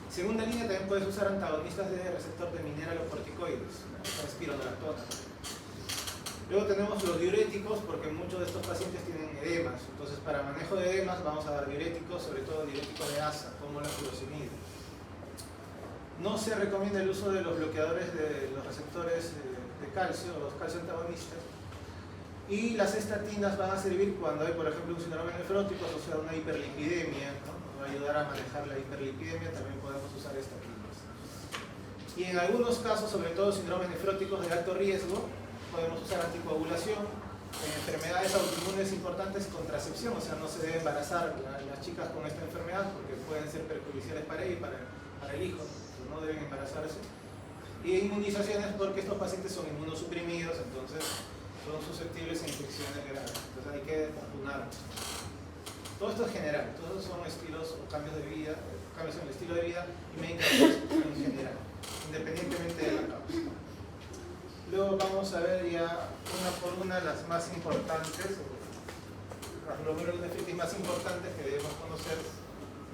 Segunda línea también puedes usar antagonistas de receptor de mineralocorticoides, espironolactona. Luego tenemos los diuréticos, porque muchos de estos pacientes tienen edemas. Entonces, para manejo de edemas vamos a dar diuréticos, sobre todo diuréticos de asa, como la furosemida. No se recomienda el uso de los bloqueadores de los receptores de calcio, los calcio antagonistas. Y las estatinas van a servir cuando hay, por ejemplo, un síndrome nefrótico asociado a una hiperlipidemia, ¿no? Para ayudar a manejar la hiperlipidemia también podemos usar estatinas. Y en algunos casos, sobre todo síndromes nefróticos de alto riesgo, podemos usar anticoagulación. En enfermedades autoinmunes importantes, contracepción, o sea, no se debe embarazar las chicas con esta enfermedad porque pueden ser perjudiciales para ella y para el hijo, no deben embarazarse. Y inmunizaciones porque estos pacientes son inmunosuprimidos, entonces son susceptibles a infecciones graves, entonces hay que vacunar. Todo esto es general, todos son estilos o cambios de vida, cambios en el estilo de vida y medicamentos en general, independientemente de la causa. Luego vamos a ver ya una por una las más importantes, las glomerulonefritis más importantes que debemos conocer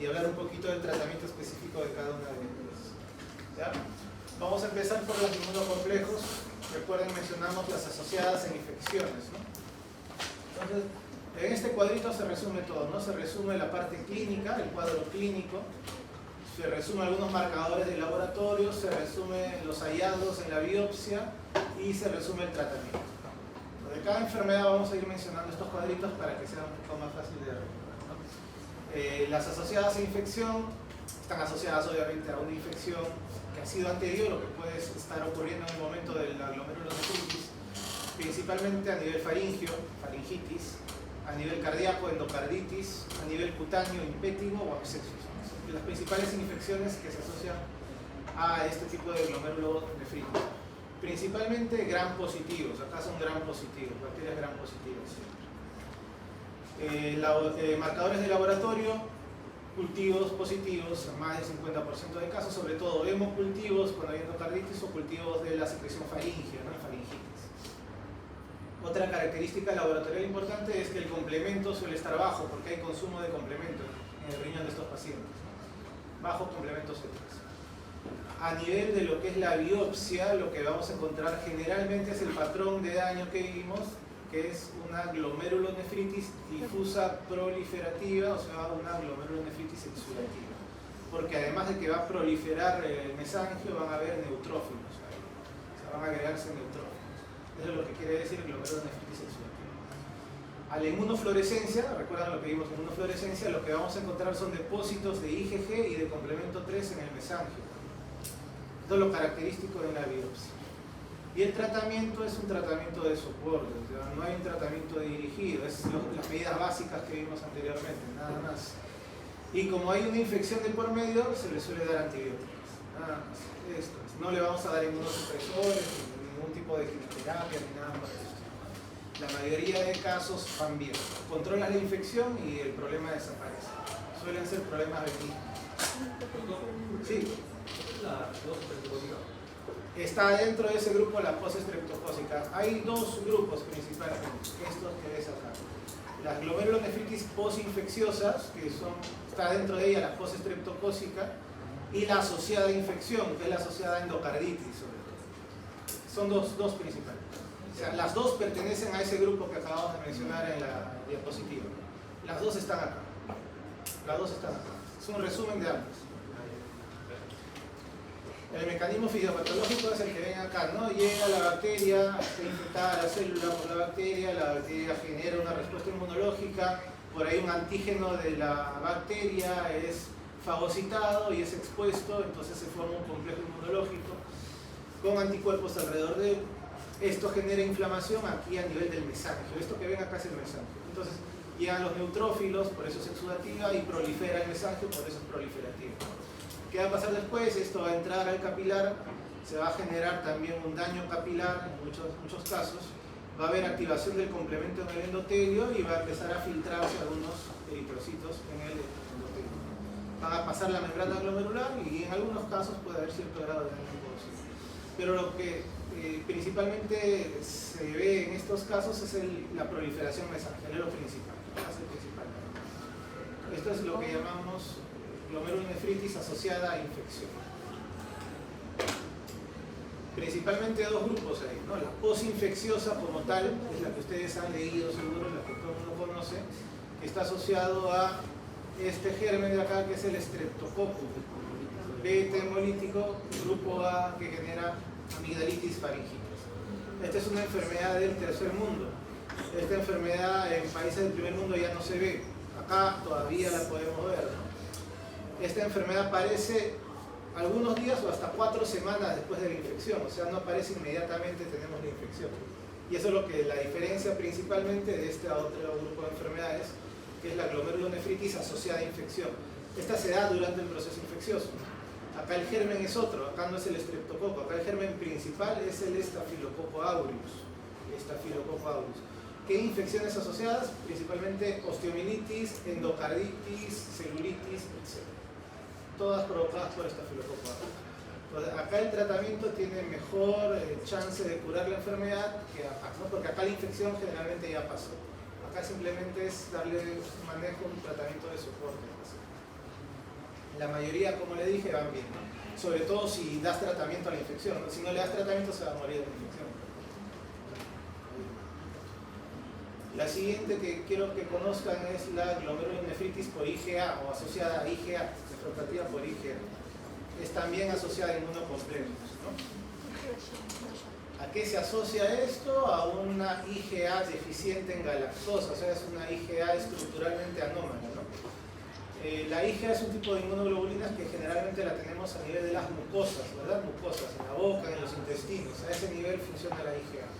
y hablar un poquito del tratamiento específico de cada una de ellas. ¿Ya? Vamos a empezar por los inmunocomplejos. Recuerden, mencionamos las asociadas en infecciones, ¿no? Entonces, en este cuadrito se resume todo, ¿no? Se resume la parte clínica, el cuadro clínico, se resume algunos marcadores de laboratorio, se resume los hallazgos en la biopsia y se resume el tratamiento. De cada enfermedad vamos a ir mencionando estos cuadritos para que sea un poco más fácil de recordar, ¿no? Las asociadas a infección están asociadas obviamente a una infección que ha sido anterior o que puede estar ocurriendo en el momento de la glomerulonefritis, principalmente a nivel faringio, faringitis, a nivel cardíaco, endocarditis, a nivel cutáneo, impétigo o abscesos. Las principales infecciones que se asocian a este tipo de glomerulonefritis. Principalmente gram positivos, acá son gram positivos, bacterias gram positivas. Marcadores de laboratorio, cultivos positivos, más del 50% de casos, sobre todo hemocultivos cuando hay endocarditis o cultivos de la secreción faríngea, ¿no? Faringitis. Otra característica laboratorial importante es que el complemento suele estar bajo porque hay consumo de complemento en el riñón de estos pacientes, ¿no? Bajo complementos éticos. A nivel de lo que es la biopsia, lo que vamos a encontrar generalmente es el patrón de daño que vimos, que es una glomerulonefritis difusa proliferativa, o sea, una glomerulonefritis exudativa. Porque además de que va a proliferar el mesangio, van a haber neutrófilos, o sea, van a agregarse neutrófilos. Eso es lo que quiere decir glomerulonefritis exudativa. A la inmunofluorescencia, recuerdan lo que vimos en inmunofluorescencia, lo que vamos a encontrar son depósitos de IgG y de complemento 3 en el mesangio. Esto es lo característico de la biopsia. Y el tratamiento es un tratamiento de soporte, o sea, no hay un tratamiento dirigido, es las medidas básicas que vimos anteriormente, nada más. Y como hay una infección de por medio, se le suele dar antibióticos, nada más. Esto es. No le vamos a dar inmunosupresores, ningún tipo de quimioterapia, ni nada por el estilo. La mayoría de casos van bien. Controlas la infección y el problema desaparece. Suelen ser problemas benignos. Sí. Está dentro de ese grupo la postestreptocócica. Hay dos grupos principalmente, estos que ves acá. Las glomerulonefritis postinfecciosas, que está dentro de ella la postestreptocócica, y la asociada a infección, que es la asociada a endocarditis sobre todo. Son dos principales. O sea, las dos pertenecen a ese grupo que acabamos de mencionar en la diapositiva. Las dos están acá. Las dos están acá. Es un resumen de ambos. El mecanismo fisiopatológico es el que ven acá, ¿no? Llega la bacteria, está infectada la célula por la bacteria genera una respuesta inmunológica, por ahí un antígeno de la bacteria es fagocitado y es expuesto, entonces se forma un complejo inmunológico con anticuerpos alrededor de él. Esto genera inflamación aquí a nivel del mesangio. Esto que ven acá es el mesangio. Entonces llegan los neutrófilos, por eso es exudativa, y prolifera el mesangio, por eso es proliferativa. ¿Qué va a pasar después? Esto va a entrar al capilar, se va a generar también un daño capilar en muchos casos, va a haber activación del complemento en el endotelio y va a empezar a filtrarse algunos eritrocitos en el endotelio. Va a pasar la membrana glomerular y en algunos casos puede haber cierto grado de daño cocido. Pero lo que principalmente se ve en estos casos es la proliferación mesangial, es lo principal, Esto es lo que llamamos glomerulonefritis asociada a infección. Principalmente dos grupos ahí, ¿no? La posinfecciosa como tal, es la que ustedes han leído seguro, la que todo el mundo conoce, que está asociado a este germen de acá que es el Streptococcus beta hemolítico, grupo A, que genera amigdalitis faringitis. Esta es una enfermedad del tercer mundo. Esta enfermedad en países del primer mundo ya no se ve. Acá todavía la podemos ver, ¿no? Esta enfermedad aparece algunos días o hasta 4 semanas después de la infección, o sea, no aparece inmediatamente tenemos la infección. Y eso es lo que la diferencia principalmente de este otro grupo de enfermedades, que es la glomerulonefritis asociada a infección. Esta se da durante el proceso infeccioso. Acá el germen es otro, acá no es el estreptococo, acá el germen principal es el Staphylococcus aureus. ¿Qué infecciones asociadas? Principalmente osteomielitis, endocarditis, celulitis, etc. Todas provocadas por Staphylococcus aureus. Entonces, acá el tratamiento tiene mejor chance de curar la enfermedad que acá, ¿no? Porque acá la infección generalmente ya pasó. Acá simplemente es darle un manejo, un tratamiento de soporte. La mayoría, como le dije, van bien, ¿no? Sobre todo si das tratamiento a la infección, ¿no? Si no le das tratamiento se va a morir de la infección. La siguiente que quiero que conozcan es la glomerulonefritis por IgA o asociada a IgA, nefropatía por IgA. Es también asociada a inmunocomplementos, ¿no? ¿A qué se asocia esto? A una IgA deficiente en galactosa, o sea, es una IgA estructuralmente anómala, ¿no? La IgA es un tipo de inmunoglobulinas que generalmente la tenemos a nivel de las mucosas, ¿verdad? Mucosas, en la boca, en los intestinos, a ese nivel funciona la IgA.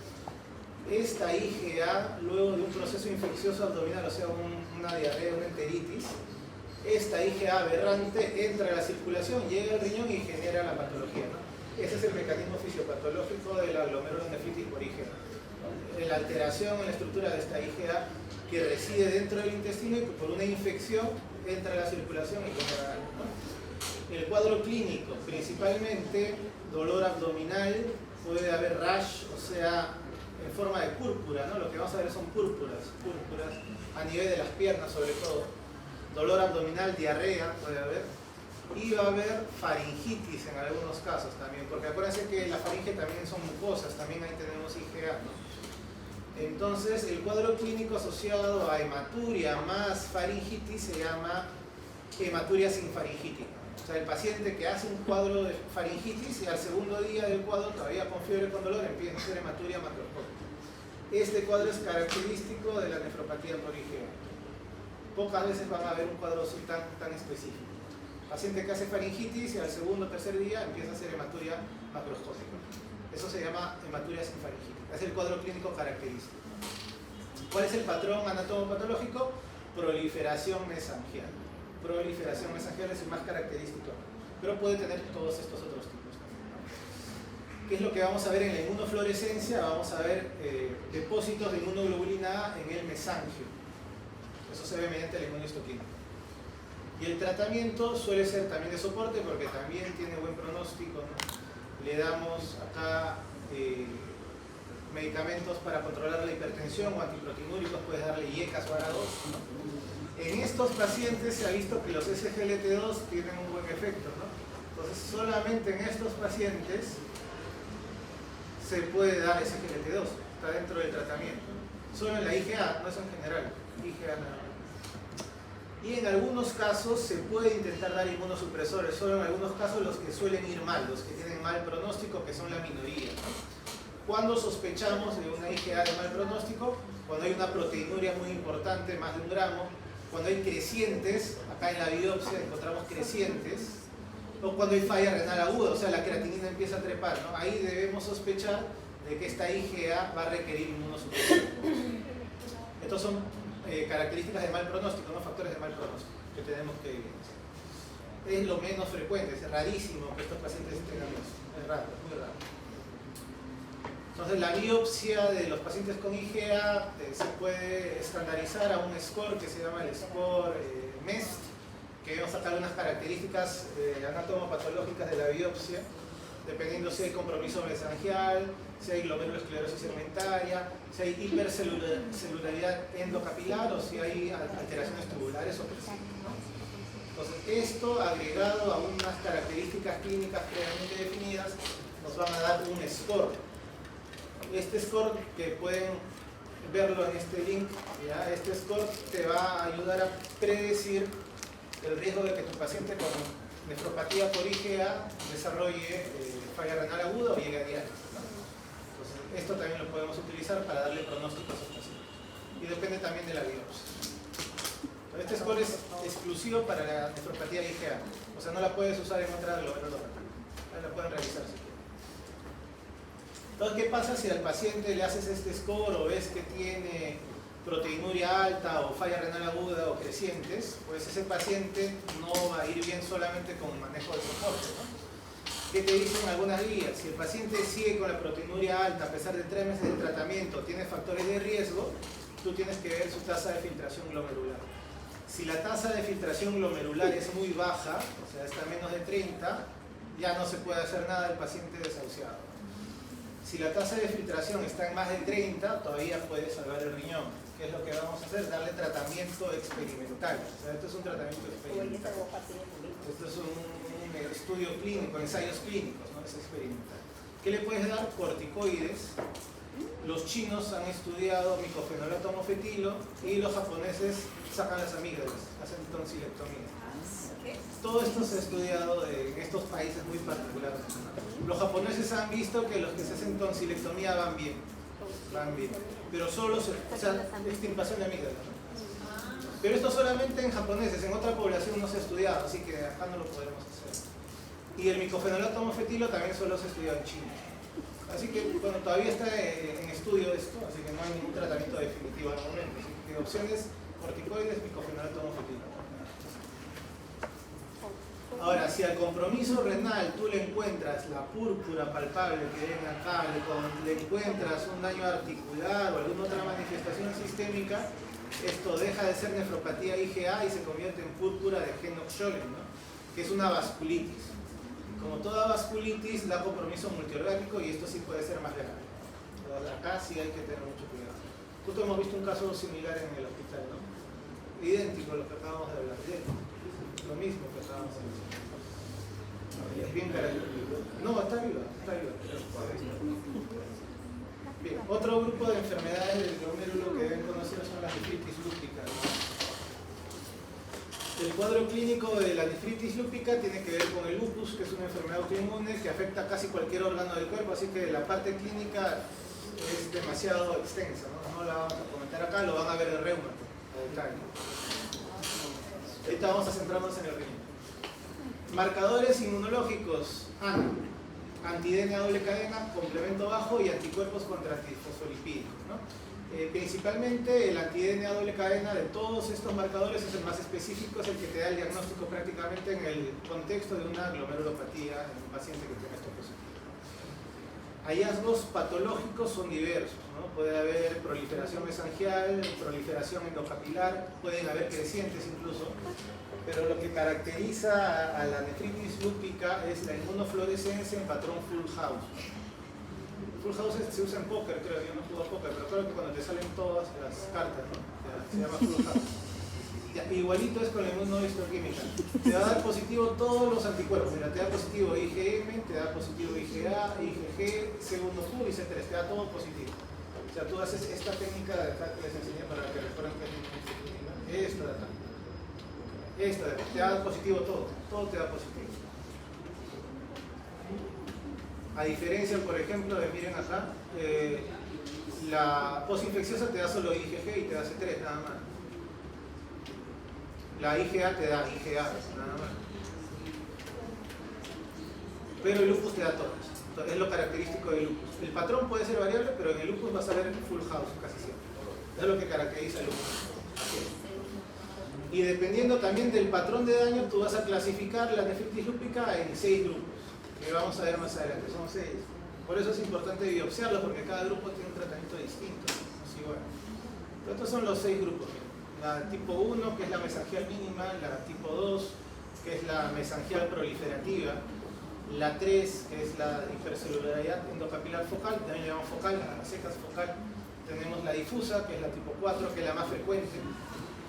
Esta IgA, luego de un proceso infeccioso abdominal, o sea, una diarrea, una enteritis, esta IgA aberrante entra a la circulación, llega al riñón y genera la patología, ¿no? Ese es el mecanismo fisiopatológico de la glomerulonefritis por IgA. La alteración en la estructura de esta IgA que reside dentro del intestino y que por una infección entra a la circulación y genera algo, ¿no? El cuadro clínico, principalmente dolor abdominal, puede haber rash, o sea, en forma de púrpura, ¿no? Lo que vamos a ver son púrpuras a nivel de las piernas sobre todo. Dolor abdominal, diarrea puede haber. Y va a haber faringitis en algunos casos también, porque acuérdense que la faringe también son mucosas, también ahí tenemos IgA, ¿no? Entonces, el cuadro clínico asociado a hematuria más faringitis se llama hematuria sin faringitis. O sea, el paciente que hace un cuadro de faringitis y al segundo día del cuadro, todavía con fiebre, con dolor, empieza a hacer hematuria macroscópica. Este cuadro es característico de la nefropatía por IgA. Pocas veces van a ver un cuadro así tan específico. Paciente que hace faringitis y al segundo o tercer día empieza a hacer hematuria macroscópica. Eso se llama hematuria sin faringitis. Es el cuadro clínico característico. ¿Cuál es el patrón anatomopatológico? Proliferación mesangial. Proliferación mesangial es el más característico, pero puede tener todos estos otros tipos también, ¿no? ¿Qué es lo que vamos a ver en la inmunofluorescencia? Vamos a ver depósitos de inmunoglobulina A en el mesangio. Eso se ve mediante la inmunohistoquímica. Y el tratamiento suele ser también de soporte porque también tiene buen pronóstico, ¿no? Le damos acá medicamentos para controlar la hipertensión o antiproteinúricos, puedes darle IECAS o ARA2, ¿no? En estos pacientes se ha visto que los SGLT2 tienen un buen efecto, ¿no? Entonces solamente en estos pacientes se puede dar SGLT2, está dentro del tratamiento. Solo en la IgA, no es en general, IgA nada más. Y en algunos casos se puede intentar dar inmunosupresores, solo en algunos casos los que suelen ir mal, los que tienen mal pronóstico, que son la minoría, ¿no? Cuando sospechamos de una IgA de mal pronóstico, cuando hay una proteinuria muy importante, más de 1 gramo, cuando hay crecientes, acá en la biopsia encontramos crecientes, o cuando hay falla renal aguda, o sea, la creatinina empieza a trepar, ¿no? Ahí debemos sospechar de que esta IgA va a requerir inmunosupresión. Estos son características de mal pronóstico, no factores de mal pronóstico que tenemos que evidenciar. Es lo menos frecuente, es rarísimo que estos pacientes tengan eso, es raro, es muy raro. Entonces la biopsia de los pacientes con IgA se puede estandarizar a un score que se llama el score MEST, que vamos a sacar unas características anatomopatológicas de la biopsia, dependiendo si hay compromiso mesangial, si hay glomerulosclerosis segmentaria, si hay hipercelularidad endocapilar o si hay alteraciones tubulares o presentes, ¿no? Entonces esto agregado a unas características clínicas previamente definidas nos van a dar un score. Este score, que pueden verlo en este link, ¿ya? Este score te va a ayudar a predecir el riesgo de que tu paciente con nefropatía por IgA desarrolle falla renal aguda o llegue a diálisis, ¿no? Entonces, esto también lo podemos utilizar para darle pronóstico a esos pacientes. Y depende también de la biopsia. Este score es exclusivo para la nefropatía IgA, o sea, no la puedes usar en otra glomerulopatía. La pueden revisar si quieren. Entonces, ¿qué pasa si al paciente le haces este score o ves que tiene proteinuria alta o falla renal aguda o crecientes? Pues ese paciente no va a ir bien solamente con manejo de soporte, ¿no? ¿Qué te dicen algunas guías? Si el paciente sigue con la proteinuria alta a pesar de 3 meses de tratamiento, tiene factores de riesgo, tú tienes que ver su tasa de filtración glomerular. Si la tasa de filtración glomerular es muy baja, o sea, está menos de 30, ya no se puede hacer nada del paciente desahuciado. Si la tasa de filtración está en más de 30, todavía puede salvar el riñón, que es lo que vamos a hacer? Darle tratamiento experimental. O sea, esto es un tratamiento experimental. Esto es un estudio clínico, ensayos clínicos, ¿no? Es experimental. ¿Qué le puedes dar? Corticoides. Los chinos han estudiado micofenolato homofetilo y los japoneses sacan las amígdalas, hacen tonsilectomía. Todo esto se ha estudiado en estos países muy particulares. Los japoneses han visto que los que se hacen tonsilectomía van bien, pero solo o sea, extirpación de amígdalas. Pero esto solamente en japoneses, en otra población no se ha estudiado, así que acá no lo podremos hacer. Y el micofenolato homofetilo también solo se ha estudiado en China. Así que bueno, todavía está en estudio esto, así que no hay ningún tratamiento definitivo al momento. Así que opciones: corticoides, micofenolato homofetilo. Ahora, si al compromiso renal tú le encuentras la púrpura palpable que ven acá, le encuentras un daño articular o alguna otra manifestación sistémica, esto deja de ser nefropatía IgA y se convierte en púrpura de Henoch-Schönlein, ¿no? Que es una vasculitis. Como toda vasculitis, da compromiso multiorgánico y esto sí puede ser más grave. Acá sí hay que tener mucho cuidado. Justo hemos visto un caso similar en el hospital, ¿no? Idéntico a lo que acabamos de hablar. Lo mismo que acabamos de hablar. Es bien característico. No, está arriba. Bien, otro grupo de enfermedades del glomérulo que deben conocer son las nefritis lúpicas. El cuadro clínico de la nefritis lúpica tiene que ver con el lupus, que es una enfermedad autoinmune que afecta a casi cualquier órgano del cuerpo, así que la parte clínica es demasiado extensa, no la vamos a comentar acá, lo van a ver en reuma a detalle. Ahorita vamos a centrarnos en el riñón. Marcadores inmunológicos: ANA, anti-DNA doble cadena, complemento bajo y anticuerpos contra antifosfolipídicos, ¿no? Principalmente el anti-DNA doble cadena de todos estos marcadores es el más específico, es el que te da el diagnóstico prácticamente en el contexto de una glomerulopatía en un paciente que tiene esto positivo. Hallazgos patológicos son diversos, ¿no? Puede haber proliferación mesangial, proliferación endocapilar, pueden haber crecientes incluso, pero lo que caracteriza a la nefritis lúpica es la inmunofluorescencia en patrón full house. Full house se usa en póker, creo, yo no juego a póker, pero creo que cuando te salen todas las cartas, ¿no? Se llama full house. Ya, igualito es con la inmunohistoquímica. Te va a dar positivo todos los anticuerpos. Mira, te da positivo IgM, te da positivo IgA, IgG, C1Q y C3, te da todo positivo. O sea, tú haces esta técnica de acá que les enseñé para que recuerden que es inmunohistoquímica. Esta de acá. Esta de acá. Te da positivo todo te da positivo. A diferencia, por ejemplo, de, miren acá, la posinfecciosa te da solo IgG y te da C3, nada más. La IgA te da IgA, nada más. Pero el lupus te da todas. Es lo característico del lupus. El patrón puede ser variable, pero en el lupus vas a ver full house casi siempre. Es lo que caracteriza el lupus. Y dependiendo también del patrón de daño, tú vas a clasificar la nefritis lúpica en 6 grupos, que vamos a ver más adelante. Son 6. Por eso es importante biopsiarlos, porque cada grupo tiene un tratamiento distinto. Así, bueno. Pero estos son los 6 grupos. La tipo 1, que es la mesangial mínima, la tipo 2, que es la mesangial proliferativa, la 3, que es la hipercelularidad endocapilar focal, también le llamamos focal, a secas focal. Tenemos la difusa, que es la tipo 4, que es la más frecuente.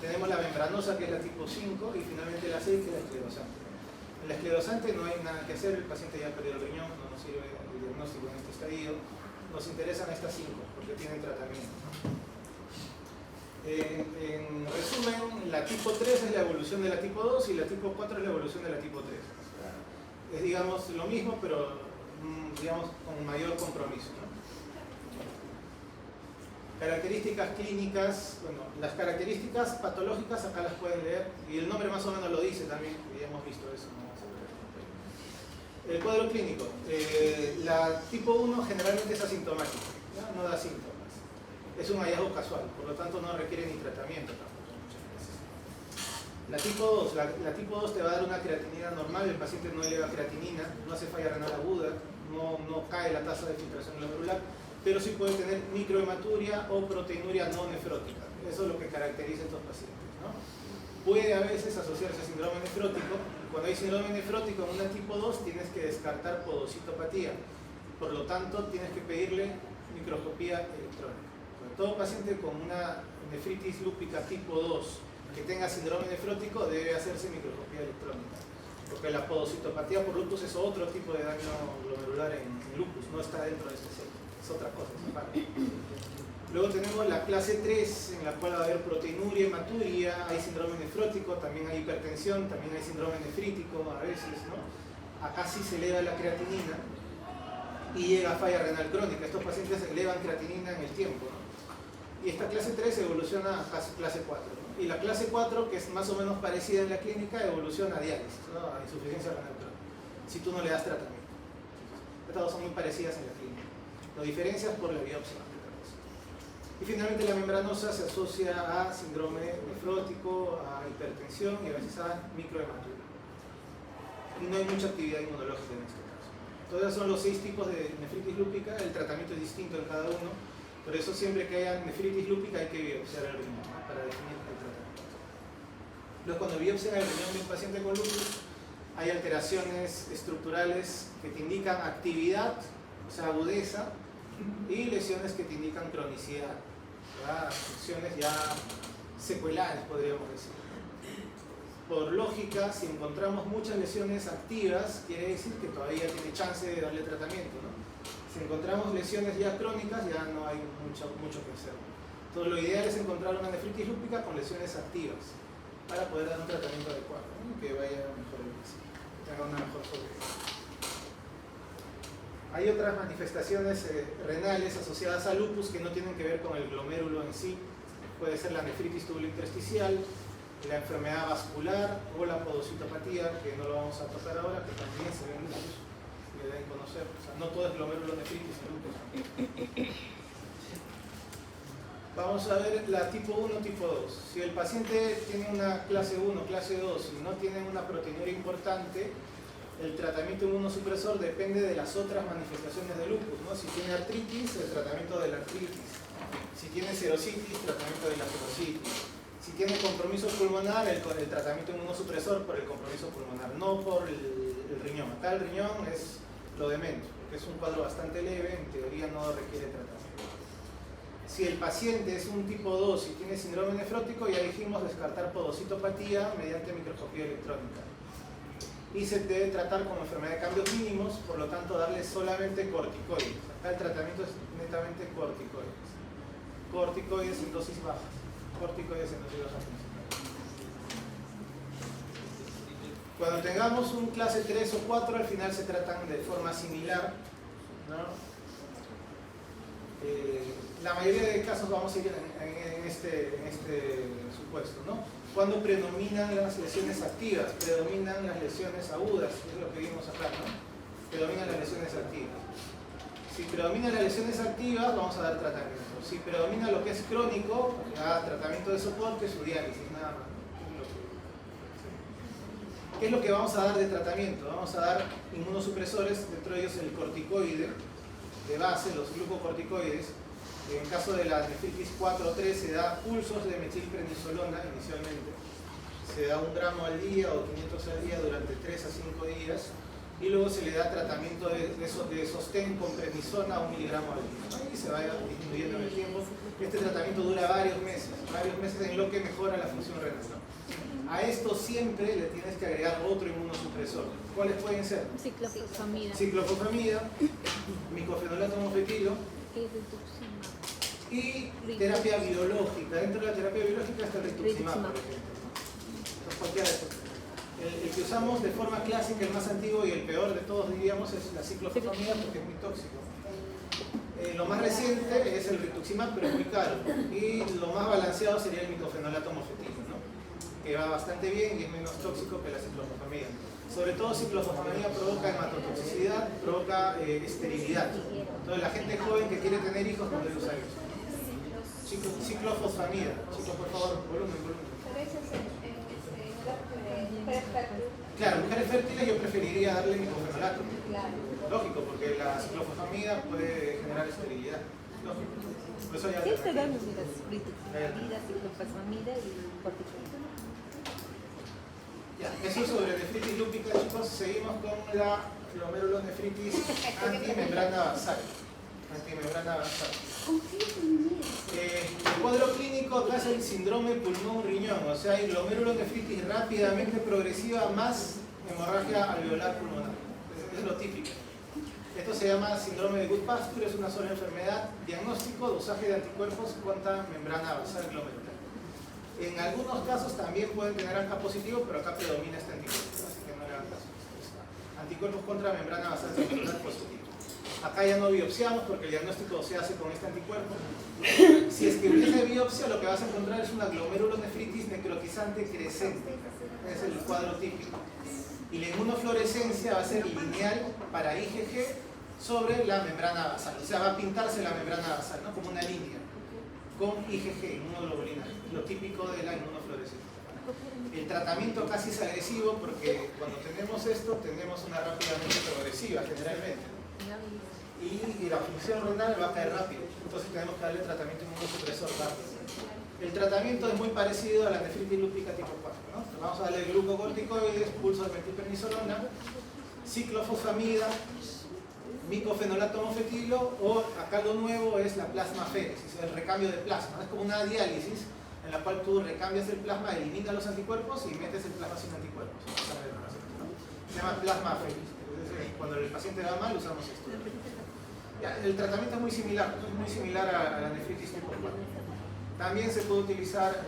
Tenemos la membranosa, que es la tipo 5, y finalmente la 6, que es la esclerosante. En la esclerosante no hay nada que hacer, el paciente ya perdió el riñón, no nos sirve el diagnóstico en este estadio. Nos interesan estas 5, porque tienen tratamiento. En resumen, la tipo 3 es la evolución de la tipo 2 y la tipo 4 es la evolución de la tipo 3. Es, digamos, lo mismo, pero digamos con mayor compromiso, ¿no? Características clínicas, bueno, las características patológicas acá las pueden leer y el nombre más o menos lo dice también, ya hemos visto eso, ¿no? El cuadro clínico, la tipo 1 generalmente es asintomática, ¿no? No da síntomas. Es un hallazgo casual, por lo tanto no requiere ni tratamiento tampoco muchas veces. La tipo 2, la tipo 2 te va a dar una creatinina normal, el paciente no eleva creatinina, no hace falla renal aguda, no cae la tasa de filtración glomerular, pero sí puede tener microhematuria o proteinuria no nefrótica. Eso es lo que caracteriza a estos pacientes, ¿no? Puede a veces asociarse a síndrome nefrótico, y cuando hay síndrome nefrótico en una tipo 2 tienes que descartar podocitopatía, por lo tanto tienes que pedirle microscopía electrónica. todo paciente con una nefritis lúpica tipo 2 que tenga síndrome nefrótico debe hacerse microscopía electrónica, porque la podocitopatía por lupus es otro tipo de daño glomerular en lupus, no está dentro de este sector, es otra cosa, es aparte. Luego tenemos la clase 3, en la cual va a haber proteinuria, hematuria, hay síndrome nefrótico, también hay hipertensión, también hay síndrome nefrítico a veces, ¿no? Acá sí se eleva la creatinina y llega a falla renal crónica. Estos pacientes elevan creatinina en el tiempo, ¿no? Y esta clase 3 evoluciona a clase 4, ¿no? Y la clase 4, que es más o menos parecida en la clínica, evoluciona a diálisis, ¿no? A insuficiencia renal crónica, si tú no le das tratamiento. Estas dos son muy parecidas en la clínica. Lo diferencias por la biopsia. Y finalmente la membranosa se asocia a síndrome nefrótico, a hipertensión y a veces a microhematuria. Y no hay mucha actividad inmunológica en este caso. Entonces son los 6 tipos de nefritis lúpica, el tratamiento es distinto en cada uno, por eso siempre que haya nefritis lúpica hay que biopsiar el riñón, ¿no? Para definir el tratamiento. Luego cuando biopsian el riñón de un paciente con lupus, hay alteraciones estructurales que te indican actividad, o sea, agudeza, y lesiones que te indican cronicidad, afecciones ya secuelares, podríamos decir. Por lógica, si encontramos muchas lesiones activas, quiere decir que todavía tiene chance de darle tratamiento, ¿no? Si encontramos lesiones ya crónicas, ya no hay mucho que hacer. Entonces lo ideal es encontrar una nefritis lúpica con lesiones activas para poder dar un tratamiento adecuado, ¿no? Que vaya mejor el paciente, tenga una mejor sobrevida. Hay otras manifestaciones renales asociadas a lupus que no tienen que ver con el glomérulo en sí. Puede ser la nefritis tubulointersticial, la enfermedad vascular o la podocitopatía, que no lo vamos a tocar ahora, que también se ve en lupus, que deben conocer. O sea, no todo es glomérulo nefritis en lupus. Vamos a ver la tipo 1, tipo 2. Si el paciente tiene una clase 1, clase 2 y no tiene una proteinuria importante, el tratamiento inmunosupresor depende de las otras manifestaciones de lupus, ¿no? Si tiene artritis, el tratamiento de la artritis. Si tiene serositis, tratamiento de la serositis. Si tiene compromiso pulmonar, el tratamiento inmunosupresor por el compromiso pulmonar, no por el riñón. Acá el riñón es lo de menos, porque es un cuadro bastante leve, en teoría no requiere tratamiento. Si el paciente es un tipo 2 y tiene síndrome nefrótico, ya dijimos descartar podocitopatía mediante microscopía electrónica. Y se debe tratar como enfermedad de cambios mínimos, por lo tanto darle solamente corticoides. Acá el tratamiento es netamente corticoides. Corticoides en dosis bajas. Corticoides en dosis bajas. Cuando tengamos un clase 3 o 4, al final se tratan de forma similar, ¿no? La mayoría de casos vamos a ir en este supuesto, ¿no? Cuando predominan las lesiones activas, predominan las lesiones agudas, es lo que vimos acá, ¿no? Predominan las lesiones activas. Si predominan las lesiones activas, vamos a dar tratamiento. Si predomina lo que es crónico, tratamiento de soporte, su diálisis, nada más. ¿Qué es lo que vamos a dar de tratamiento? Vamos a dar inmunosupresores, dentro de ellos el corticoide de base, los glucocorticoides. En caso de la nefritis 4-3 se da pulsos de metilprednisolona inicialmente. Se da 1 gramo al día o 500 al día durante 3 a 5 días. Y luego se le da tratamiento de sostén con prednisona a 1 miligramo al día. Y se va disminuyendo en el tiempo. Este tratamiento dura varios meses en lo que mejora la función renal, ¿no? A esto siempre le tienes que agregar otro inmunosupresor. ¿Cuáles pueden ser? Ciclofosfamida. Ciclofosfamida, micofenolato mofetilo y terapia biológica. Dentro de la terapia biológica está el rituximab, por ejemplo. Entonces, cualquiera de estos. El que usamos de forma clásica, el más antiguo y el peor de todos, diríamos, es la ciclofosfamida porque es muy tóxico. Lo más reciente es el rituximab, pero es muy caro. Y lo más balanceado sería el micofenolato mofetilo, ¿no? Que va bastante bien y es menos tóxico que la ciclofosfamida. Sobre todo ciclofosfamida provoca hematotoxicidad, provoca esterilidad. Entonces la gente joven que quiere tener hijos no debe usar eso. Ciclofosfamida. Chicos, por favor, volumen. Claro, mujeres fértiles yo preferiría darle micofenolato. Lógico, porque la ciclofosfamida puede generar esterilidad. Lógico. Por eso ya Sí, te dan las rituximab, ciclofosfamida y corticoide. Ya, eso es sobre nefritis lúpica, chicos. Seguimos con la glomerulonefritis antimembrana basal. antimembrana basal. El cuadro clínico acá es el síndrome pulmón-riñón, o sea, hay glomerulonefritis rápidamente progresiva más hemorragia alveolar pulmonar. Es lo típico. Esto se llama síndrome de Goodpasture, es una sola enfermedad, diagnóstico, dosaje de anticuerpos contra membrana basal glomerular. En algunos casos también pueden tener ANCA positivo, pero acá predomina este anticuerpo, así que no le hagan caso. Anticuerpos contra membrana basal glomerular positivo. Acá ya no biopsiamos porque el diagnóstico se hace con este anticuerpo. Si es que hubiese biopsia, lo que vas a encontrar es una glomerulonefritis necrotizante crecente. Es el cuadro típico. Y la inmunofluorescencia va a ser lineal para IgG sobre la membrana basal. O sea, va a pintarse la membrana basal, ¿no? Como una línea, con IgG, inmunoglobulina, lo típico de la inmunofluorescencia. El tratamiento casi es agresivo porque cuando tenemos esto, tenemos una rápidamente progresiva, generalmente. Y la función renal va a caer rápido. Entonces tenemos que darle tratamiento inmunosupresor rápido. El tratamiento es muy parecido a la nefritis lúpica tipo 4, ¿no? Vamos a darle glucocorticoides, pulso de metilprednisolona, ciclofosfamida, micofenolato mofetilo, o acá lo nuevo es la plasmaféresis, el recambio de plasma. Es como una diálisis en la cual tú recambias el plasma, eliminas los anticuerpos y metes el plasma sin anticuerpos. Se llama plasmaféresis. Cuando el paciente va mal usamos esto. Ya, el tratamiento es muy similar a la nefritis tipo 4. También se puede utilizar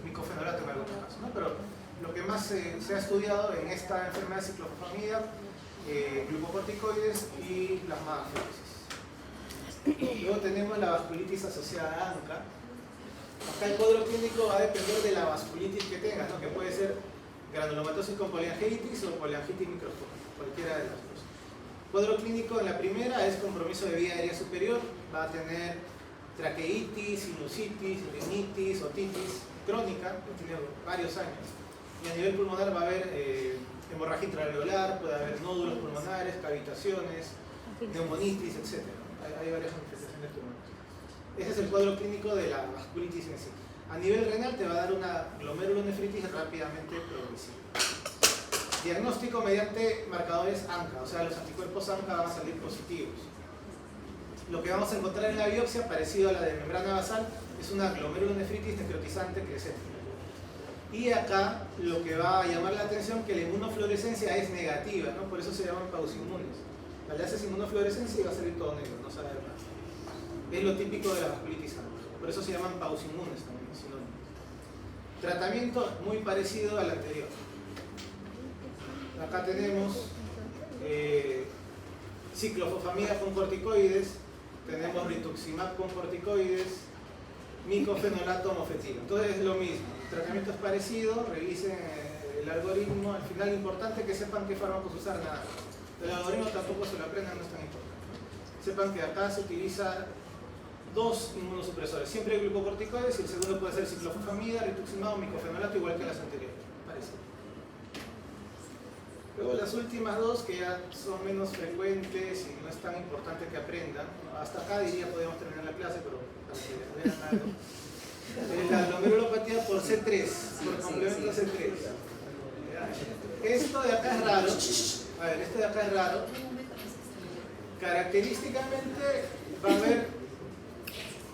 micofenolato en algunos casos, ¿no? Pero lo que más se ha estudiado en esta enfermedad es ciclofosfamida, glucocorticoides y plasmaféresis. Luego tenemos la vasculitis asociada a ANCA. Acá el cuadro clínico va a depender de la vasculitis que tengas, ¿no? Que puede ser granulomatosis con poliangitis o poliangitis microscópica, cualquiera de las dos. Cuadro clínico en la primera es compromiso de vía aérea superior, va a tener traqueitis, sinusitis, rinitis, otitis crónica, que tiene varios años. Y a nivel pulmonar va a haber hemorragia intraalveolar, puede haber nódulos pulmonares, cavitaciones, neumonitis, etc. Hay varias manifestaciones pulmonares. Ese es el cuadro clínico de la vasculitis en sí. A nivel renal te va a dar una glomerulonefritis rápidamente progresiva. Diagnóstico mediante marcadores ANCA, o sea, los anticuerpos ANCA van a salir positivos. Lo que vamos a encontrar en la biopsia, parecido a la de membrana basal, es una glomerulonefritis necrotizante crecente. Y acá lo que va a llamar la atención es que la inmunofluorescencia es negativa, ¿no? Por eso se llaman pausinmunes. Le haces inmunofluorescencia y va a salir todo negro, no sabe más. Es lo típico de la vasculitis ANCA. Por eso se llaman pausinmunes también, sinónimos. Tratamiento muy parecido al anterior. Acá tenemos ciclofosfamida con corticoides, tenemos rituximab con corticoides, micofenolato mofetilo. Entonces es lo mismo, el tratamiento es parecido, revisen el algoritmo. Al final, importante que sepan qué fármacos usar, nada. El algoritmo tampoco se lo aprendan, no es tan importante. Sepan que acá se utiliza dos inmunosupresores, siempre glucocorticoides, y el segundo puede ser ciclofosfamida, rituximab o micofenolato, igual que las anteriores. Parecido. Luego las últimas dos, que ya son menos frecuentes y no es tan importante que aprendan. Hasta acá diría podríamos terminar la clase, pero para que vean algo. La glomerulopatía por C3, por complemento C3. Esto de acá es raro. A ver, esto de acá es raro. Característicamente va a haber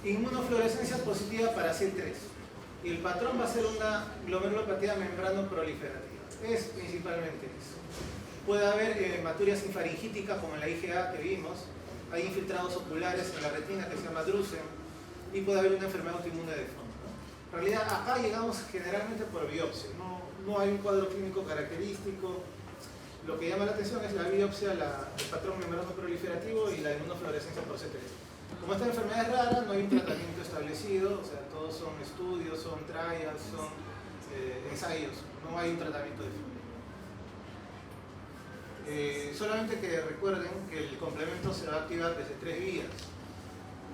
inmunofluorescencia positiva para C3. Y el patrón va a ser una glomerulopatía membrano proliferativa. Es principalmente eso. Puede haber hematuria sinfaringítica como en la IgA que vimos, hay infiltrados oculares en la retina que se llama drusen, y puede haber una enfermedad autoinmune de fondo. En realidad acá llegamos generalmente por biopsia, no hay un cuadro clínico característico. Lo que llama la atención es la biopsia, el patrón membrano proliferativo y la inmunofluorescencia por C3. Como esta enfermedad es rara, no hay un tratamiento establecido, o sea, todos son estudios, son trials, son ensayos, no hay un tratamiento definido. Solamente que recuerden que el complemento se va a activar desde 3 vías.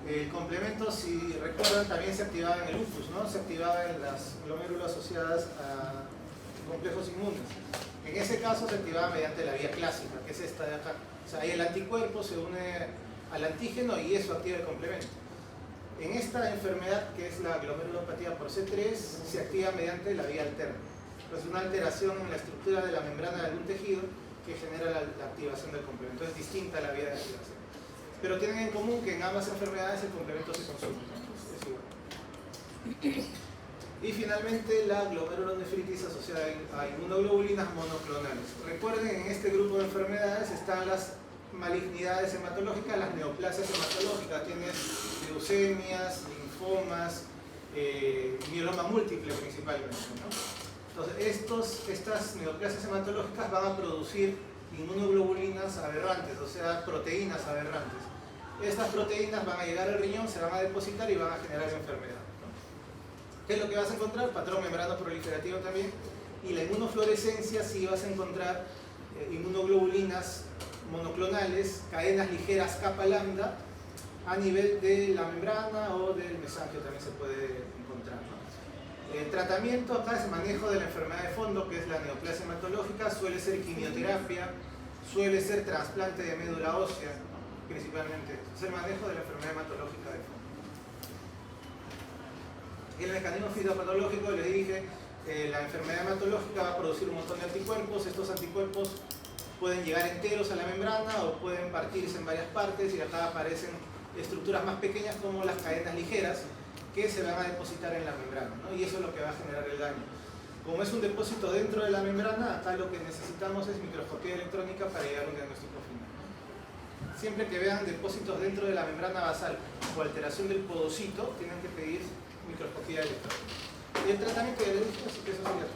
El complemento, si recuerdan, también se activaba en el lupus, ¿no? Se activaba en las glomérulas asociadas a complejos inmunes. En ese caso se activaba mediante la vía clásica, que es esta de acá. O sea, ahí el anticuerpo se une al antígeno y eso activa el complemento. En esta enfermedad, que es la glomerulopatía por C3, se activa mediante la vía alterna. Es una alteración en la estructura de la membrana de algún tejido que genera la activación del complemento. Es distinta a la vía de activación. pero tienen en común que en ambas enfermedades el complemento se consume, ¿no? Es igual. Y finalmente la glomerulonefritis asociada a inmunoglobulinas monoclonales. Recuerden, en este grupo de enfermedades están las malignidades hematológicas, las neoplasias hematológicas, tienes leucemias, linfomas, mieloma múltiple principalmente, ¿no? Entonces estas neoplasias hematológicas van a producir inmunoglobulinas aberrantes, o sea, proteínas aberrantes. Estas proteínas van a llegar al riñón, se van a depositar y van a generar enfermedad, ¿no? ¿Qué es lo que vas a encontrar? Patrón membrano proliferativo también. Y la inmunofluorescencia sí vas a encontrar inmunoglobulinas monoclonales, cadenas ligeras capa lambda, a nivel de la membrana o del mesangio también se puede encontrar, ¿no? El tratamiento acá es manejo de la enfermedad de fondo, que es la neoplasia hematológica, suele ser quimioterapia, suele ser trasplante de médula ósea, ¿no? Principalmente. Es el manejo de la enfermedad hematológica de fondo. Y el mecanismo fitopatológico, les dije, la enfermedad hematológica va a producir un montón de anticuerpos. Estos anticuerpos pueden llegar enteros a la membrana o pueden partirse en varias partes, y acá aparecen estructuras más pequeñas como las cadenas ligeras que se van a depositar en la membrana, ¿no? Y eso es lo que va a generar el daño. Como es un depósito dentro de la membrana, acá lo que necesitamos es microscopía electrónica para llegar a un diagnóstico final. Siempre que vean depósitos dentro de la membrana basal o alteración del podocito, tienen que pedir microscopía electrónica. Y el tratamiento, ya les dije, así que eso sería todo.